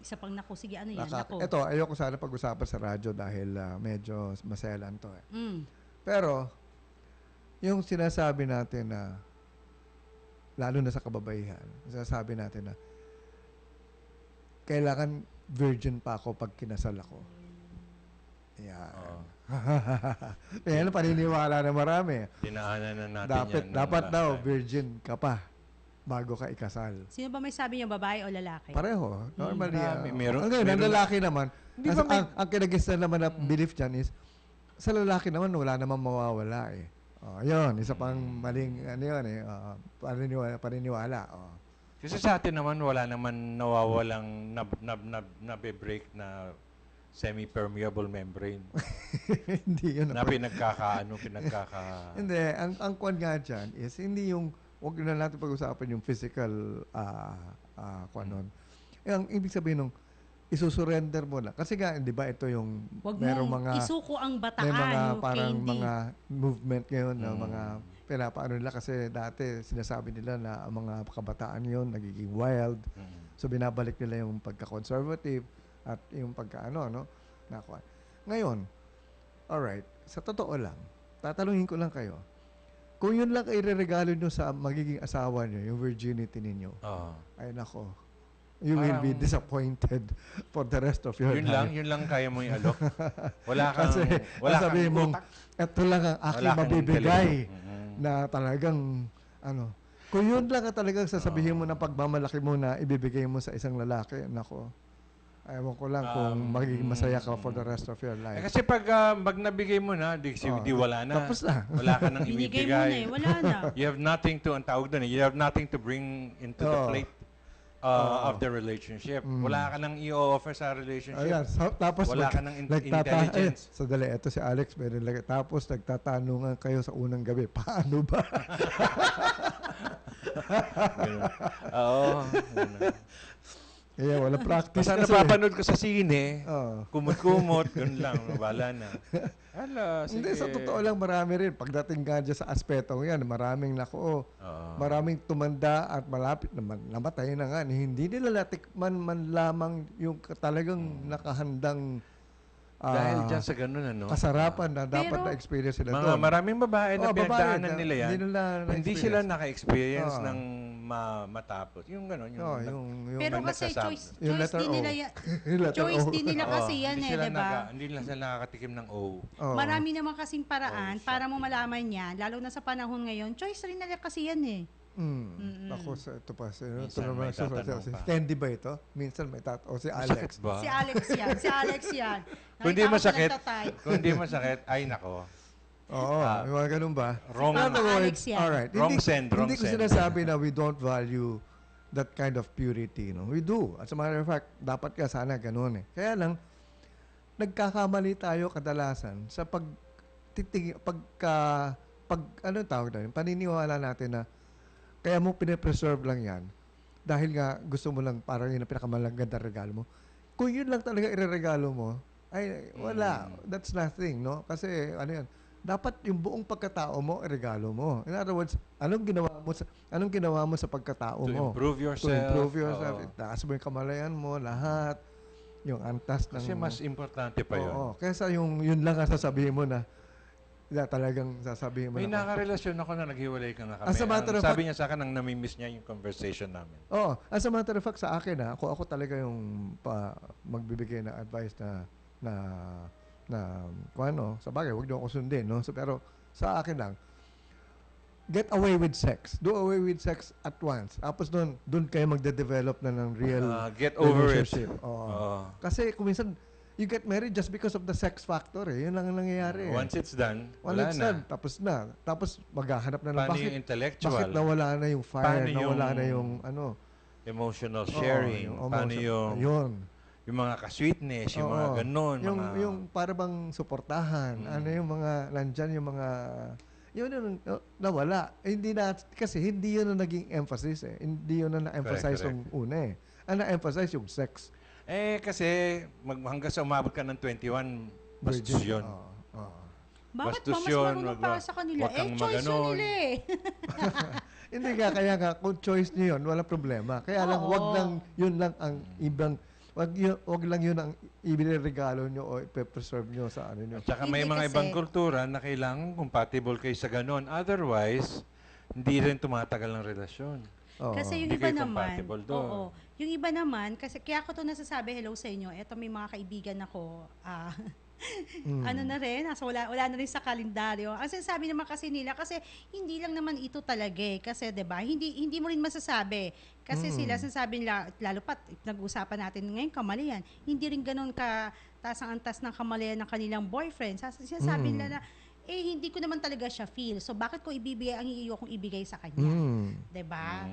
Isa pang naku, sige, ano yan? Naku. Ito, ayoko sana pag-usapan sa radyo dahil medyo maselan to eh. Pero, yung sinasabi natin na, lalo na sa kababaihan, sinasabi natin na, kailangan virgin pa ako pag kinasal ako. Yan. Yan ang paniniwala na marami. Dinaanan na natin yan. Dapat daw, virgin ka pa bago ka ikasal. Sino ba may sabi niya, babae o lalaki? Pareho. Normally. Meron ang lalaki naman, ang kinagisa naman na belief dyan is, sa lalaki naman, wala namang mawawala eh. Yun, isa pang maling, paniniwala. Kasi sa atin naman, wala naman nawawalang nabe-break na semi-permeable membrane. Hindi yun. Na pinagkaka... Hindi, ang kwan nga dyan is, hindi yung, huwag na natin pag-usapan yung physical kwan nun. Ang ibig sabihin nung, isusurrender mo na. Kasi nga, di ba, ito yung merong mga... isuko ang bataan, may mga parang Candy. mga movement ngayon na mga pinapaano nila kasi dati sinasabi nila na ang mga kabataan yun nagiging wild. So binabalik nila yung pagka-conservative at yung pagka-ano, no? Ngayon, alright, sa totoo lang, tatanungin ko lang kayo, kung yun lang ireregalo nyo sa magiging asawa nyo, yung virginity ninyo, ay nako, you will be disappointed for the rest of your life. Yun lang kaya mo alok. Wala kang, Kasi, wala kang sabihin mong, utak. ito lang ang aking Wala kang mabibigay intelligence. na talagang, kung yun lang ang talagang sasabihin mo na pagmamalaki mo na ibibigay mo sa isang lalaki, nako, ewan ko lang kung magiging masaya ka for the rest of your life. Kasi pag nabigay mo na, di wala na. Tapos na. Wala ka nang Binigay mo na ibibigay. wala na. You have nothing to, ang tawag doon, you have nothing to bring into the plate of the relationship. Wala ka nang i-offer sa relationship. Ayan, tapos Wala ka ng intelligence. Sandali, ito si Alex, tapos nagtatanungan kayo sa unang gabi, paano ba? Oo. Kaya wala practice Basta kasi. napapanood ko sa sine, Oo. kumot-kumot, ganun lang, wala na. Hala, sige. Hindi, sa totoo lang marami rin. Pagdating nga dyan sa aspetong yan, maraming maraming tumanda at malapit naman, namatay na nga. Hindi nila natikman man lamang yung talagang nakahandang Dahil dyan sa ganun, kasarapan na dapat Pero, na-experience sila mga doon. maraming babae na pinagdaanan babae, nila yan, hindi sila na-experience. naka-experience ng matapos. Yung gano'n, yung Pero may kasi nagsasabi. Yung choice letter din O. nila Yung letter choice O. din nila kasi yan hindi eh, sila di ba? hindi lang sila nakakatikim ng O. Oo. Marami naman kasing paraan para mo malaman yan, lalo na sa panahon ngayon. Choice rin nila kasi yan eh. Ako sa ito pa. Minsan may tatanong Si pa. Candy ba ito? Minsan may o si Sakit Alex. ba? Si Alex yan. Kung di Nakita ko sa masakit, nagtatype. kung di masakit, ay nako. Oo, yung mga ganun ba? Wrong, In other Alex words, yan. alright. Wrong send, wrong Hindi ko send. sinasabi na we don't value that kind of purity. No? We do. As a matter of fact, dapat ka sana ganun eh. Kaya lang, nagkakamali tayo kadalasan sa anong tawag na yun? Paniniwala natin na kaya mo pinapreserve lang yan dahil nga gusto mo lang parang yun ang pinakamalaganda regalo mo. Kung yun lang talaga ireregalo mo, ay wala. That's nothing, no? Kasi ano yan, dapat yung buong pagkatao mo iregalo mo. In other words, anong ginawa mo sa pagkatao To mo? improve yourself. To improve yourself. Oo. Itaas mo yung kamalayan mo, lahat. Yung antas ng... Kasi mas importante pa yun. Oo. Kaysa yun lang ang sasabihin mo na talagang sasabihin mo May na. nakarelasyon ako na naghiwalay ka nga kami. As a matter of Sabi niya sa akin, nang namimiss niya yung conversation namin. Oo. As a matter of fact, sa akin ako talaga yung magbibigay ng advice kung ano, sa bagay, huwag niyo ako sundin, no? So, pero sa akin lang, get away with sex. Do away with sex at once. Tapos doon kayo magde-develop na ng real Get over it. relationship. Oo. Oo. Kasi kung minsan, you get married just because of the sex factor eh. Yun lang ang nangyayari eh. Once it's done, Once wala it's na. done, tapos na. Tapos maghahanap na ng Paano yung intellectual? bakit nawala na yung fire, Paano nawala yung na yung ano. Emotional Oo, sharing. yung Paano emotion. yung mga ka-sweetness, yung Oo. mga ganun. Yung para bang suportahan. Ano yung mga, nandyan yung mga, yun nawala. Hindi na, kasi hindi yun ang naging emphasis eh. Hindi yun ang na-emphasize Correct, yung una eh. Ang na-emphasize yung sex. kasi hanggang sa umabot ka ng 21, bastos Virgin. yun. Bakit Bastos mas yun, marunong para sa kanila? wag kang Choice yun maganon. nila eh. Hindi nga, kaya nga, kung choice niyo yun, walang problema. Kaya lang, wag lang, yun lang ang ibang, wag lang yun ang ibiniregalo nyo o ipe-preserve nyo sa ano nyo. At saka may Hindi mga kasi- ibang kultura na kailangan compatible kayo sa ganun. Otherwise, hindi rin tumatagal ang relasyon. Oo. Kasi yung Hindi iba kayo naman, compatible doon. oo, yung iba naman, kasi kaya ko to nasasabi, hello sa inyo, eto may mga kaibigan ako, ano na rin, wala na rin sa kalendaryo. Ang sinasabi naman kasi nila, kasi hindi lang naman ito talaga eh. Kasi 'di ba hindi mo rin masasabi. Kasi sila sinasabi nila, lalo pat nag-uusapan natin ngayon kamalian, hindi rin ganoon ka taas ang antas ng kamalian ng kanilang boyfriend. Sinasabi nila na, hindi ko naman talaga siya feel. So, bakit ko ibibigay ang iyo kong ibigay sa kanya? Diba?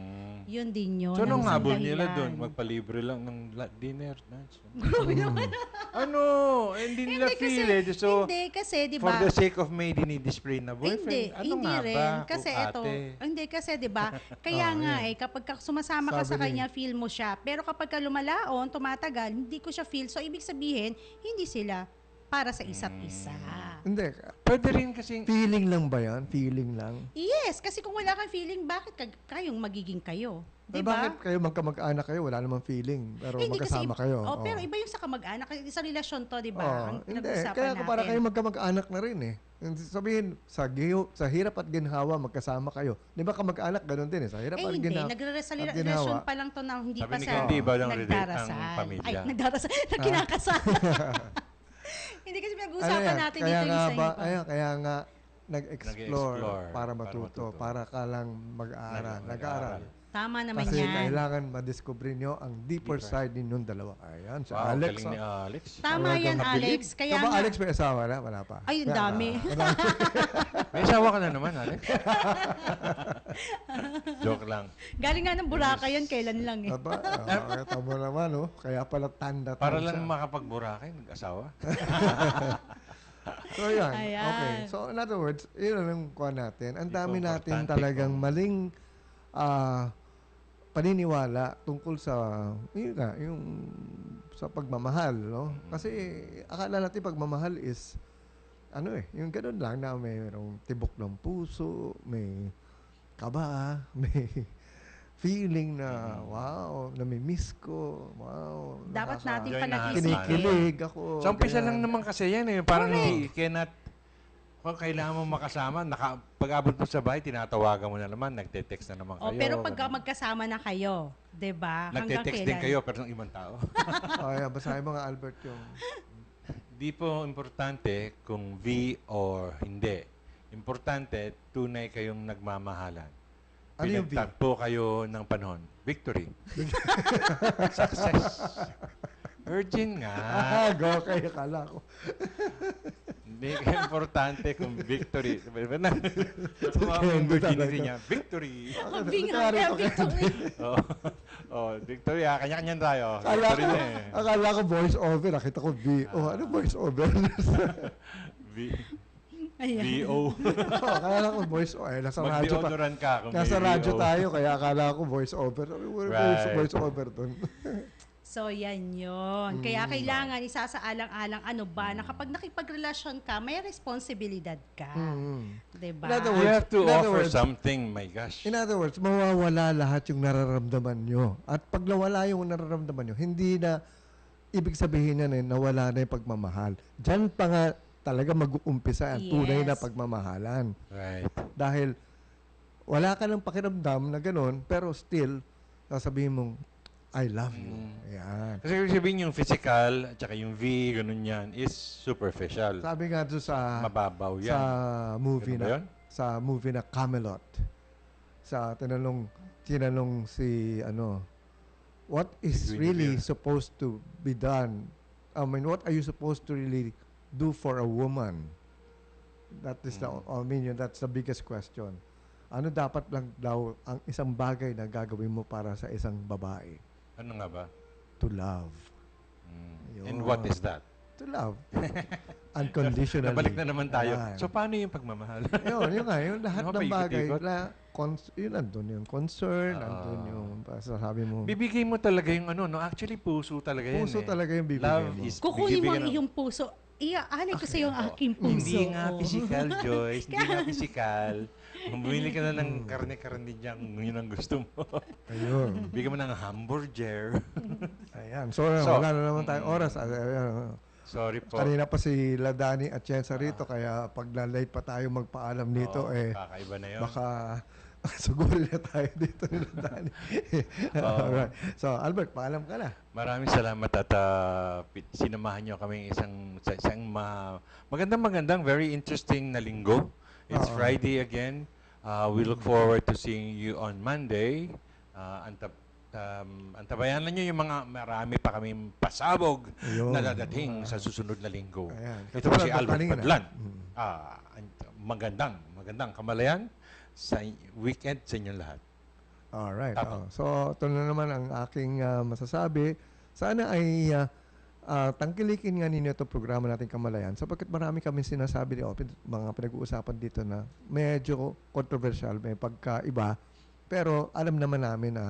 Yun din yun. So, ang anong isang habol nila dahilan. doon? Magpalibre lang ng dinner, lunch. Grabe naman. Hindi nila feel eh. So, Hindi, kasi, di for ba? the sake of may dinidisplay na Hindi, boyfriend, ano hindi nga rin. ba? Kasi ate? hindi kasi 'di ba? Kaya nga kapag sumasama ka sa Sabi kanya, feel mo siya. Pero kapag ka lumalaon, tumatagal, hindi ko siya feel. So ibig sabihin, hindi sila para sa isa't isa. Hindi. Pwede rin kasi Feeling lang ba yan? Feeling lang? Yes, kasi kung wala kang feeling, bakit kayong magiging kayo? Eh, Diba? bakit kayo magkamag-anak kayo? Wala namang feeling. Pero Hindi kasi, magkasama kayo. oh, pero iba yung sa kamag-anak. Kasi isang relasyon to, di ba? Oh, Ang hindi. pinag-usapan Kaya natin. para kayo magkamag-anak na rin eh. Sabihin, sa hirap at ginhawa, magkasama kayo. Di ba kamag-anak, ganun din eh. Sa hirap at hindi. ginhawa. Nagre-relasyon pa lang to na hindi Sabi pa ni sa Candy, iba lang nagdarasal. ang pamilya. Ay, nagdarasal. Kinakasal. Hindi kasi pinag-uusapan yan? natin Kaya dito nga yung ba, sa ayun, kaya nga nag-explore para para matuto, matuto. para ka lang mag-aaral, nag-aaral. Tama naman Kasi yan. kailangan madiscover nyo ang deeper side ninyong dalawa. Ayan, si Wow, Alex. galing ni Alex. Tama Talagang yan, mabilib. Alex. Kaya Ka ba, nga. Alex, may asawa na? Wala pa. Ay, ang dami. May asawa ka na naman, Alex. Joke lang. Galing nga ng Boracay yan, kailan lang eh. Aba, kita mo naman, oh. Kaya pala tanda Para siya. lang makapag-Boracay, nag-asawa. So, yan. Ayan. Okay. So, in other words, yun ang kuha natin. Ang Di dami po natin importante talagang kung- maling paniniwala tungkol sa, yun nga, yung sa pagmamahal, no? Kasi akala natin pagmamahal is, ano yung ganun lang na mayroong tibok ng puso, may kaba, may feeling na, wow, nami-miss ko, wow. Dapat natin Join pala na. Kinikilig ako. Sa umpisa ganyan. lang naman kasi yan eh. Parang hindi, kung kailangan mo makasama, pag-abot mo sa bahay, tinatawagan mo na naman, nagte-text na naman Oh, kayo. pero pagka magkasama na kayo, 'di ba? Hanggang Nagte-text din kailan? kayo, pero ng ibang tao. Ay, basahin mo nga, Albert, yung... Di po importante kung V or hindi. Importante, tunay kayong nagmamahalan. Ano yung V? Pinagtagpo kayo ng panahon. Victory. Success. Virgin nga. Go kayo, kala ko. Hindi ka importante kung victory. Tumama yung virginity niya. Victory. Binga kaya victory. Victory. Kanya-kanyan tayo. Akala Victory ko, na eh. akala ko voice over. Nakita ko V. Ano voice over? Ayan. VO. Akala ko voice over. Nasa radyo pa. Mag-deodorant ka kung Nasa may radyo VO. tayo, kaya akala ko voice over. Right. Voice over dun. So, yan yun. Kaya kailangan isasaalang-alang ano ba, na kapag nakipagrelasyon ka, may responsibilidad ka. Diba? In other You have to In other offer words- something, my gosh. In other words, mawawala lahat yung nararamdaman nyo. At pag nawala yung nararamdaman nyo, hindi na ibig sabihin na nawala na yung pagmamahal. Diyan pa nga talaga mag-uumpisa ang tunay na Yes. pagmamahalan. Right. Dahil wala ka ng pakiramdam na gano'n, pero still, sasabihin mong, I love you. Yan. Kasi ibig sabihin yung physical at saka yung V, ganun yan, is superficial. Sabi nga doon sa Mababaw yan. sa movie Ganun ba na yun? sa movie na Camelot. Sa tinanong si what is Si really Guinevere. supposed to be done? I mean, what are you supposed to really do for a woman? That is that's the biggest question. Ano dapat lang daw ang isang bagay na gagawin mo para sa isang babae? Ano nga ba? To love. And Yun. what is that? To love. Unconditionally. Nabalik na naman tayo. Ayan. So, paano yung pagmamahal? yun nga, yung lahat Ano, ng bagay, paikot-ikot? yun nandun yung concern, nandun yung, sabi mo, Bibigay mo talaga yung actually puso talaga yan puso eh. talaga yung bibigay Love mo. is Kukunin mo bibigyan ang ng- iyong puso. Alay ko sa iyo ang aking puso. Hindi nga physical, Joyce. Hindi nga physical. Bumili ka na ng karne-karne dyan. Yun ang gusto mo. Ayun. Bigyan mo ng hamburger. Ayan. So, So, wala na naman tayong oras. Ayan. Sorry po. Kanina pa si Ladani at Chensa rito, kaya pag na-late pa tayo magpaalam dito, Kakaiba na yun. baka suguri na tayo dito ni Ladani. Alright. So, Albert, paalam ka na. Maraming salamat at sinamahan nyo kami isang magandang, very interesting na linggo. It's Friday again. We look forward to seeing you on Monday. Antabayanan nyo yung marami pa kaming pasabog Ayun. na dadating sa susunod na linggo. Ayan. Ito po si Katulad ng Albert kanina. Padlan. Magandang kamalayan sa weekend sa inyong lahat. Alright. Tama. So, ito na naman ang aking masasabi. Sana ay tangkilikin nga ninyo itong programa natin Kamalayan sapagkat marami kami sinasabi mga pinag-uusapan dito na medyo controversial, may pagkaiba. Pero alam naman namin na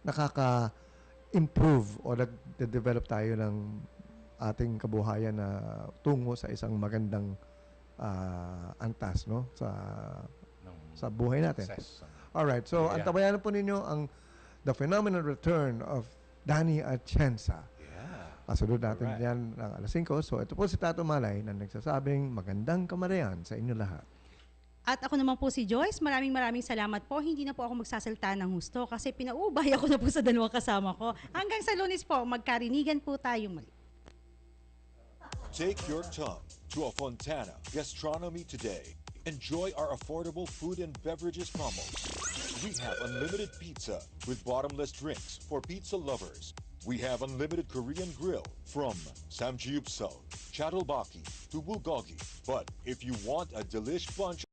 nakaka-improve o nag-develop tayo ng ating kabuhayan na tungo sa isang magandang antas, no? Sa buhay natin. Alright, so antabayan po ninyo ang the phenomenal return of Danny Atienza. Kasunod natin yan ng alas 5. So ito po si Tato Malay na nagsasabing magandang kamalayan sa inyo lahat. At ako naman po si Joyce. Maraming salamat po. Hindi na po ako magsasalta ng husto kasi pinaubay ako na po sa dalawang kasama ko. Hanggang sa Lunes po, magkarinigan po tayo muli. Take your tongue to a Fontana Gastronomy today. Enjoy our affordable food and beverages promos. We have unlimited pizza with bottomless drinks for pizza lovers. We have unlimited Korean grill from Samgyeopsal, Chattelbaki to Bulgogi. But if you want a delish bunch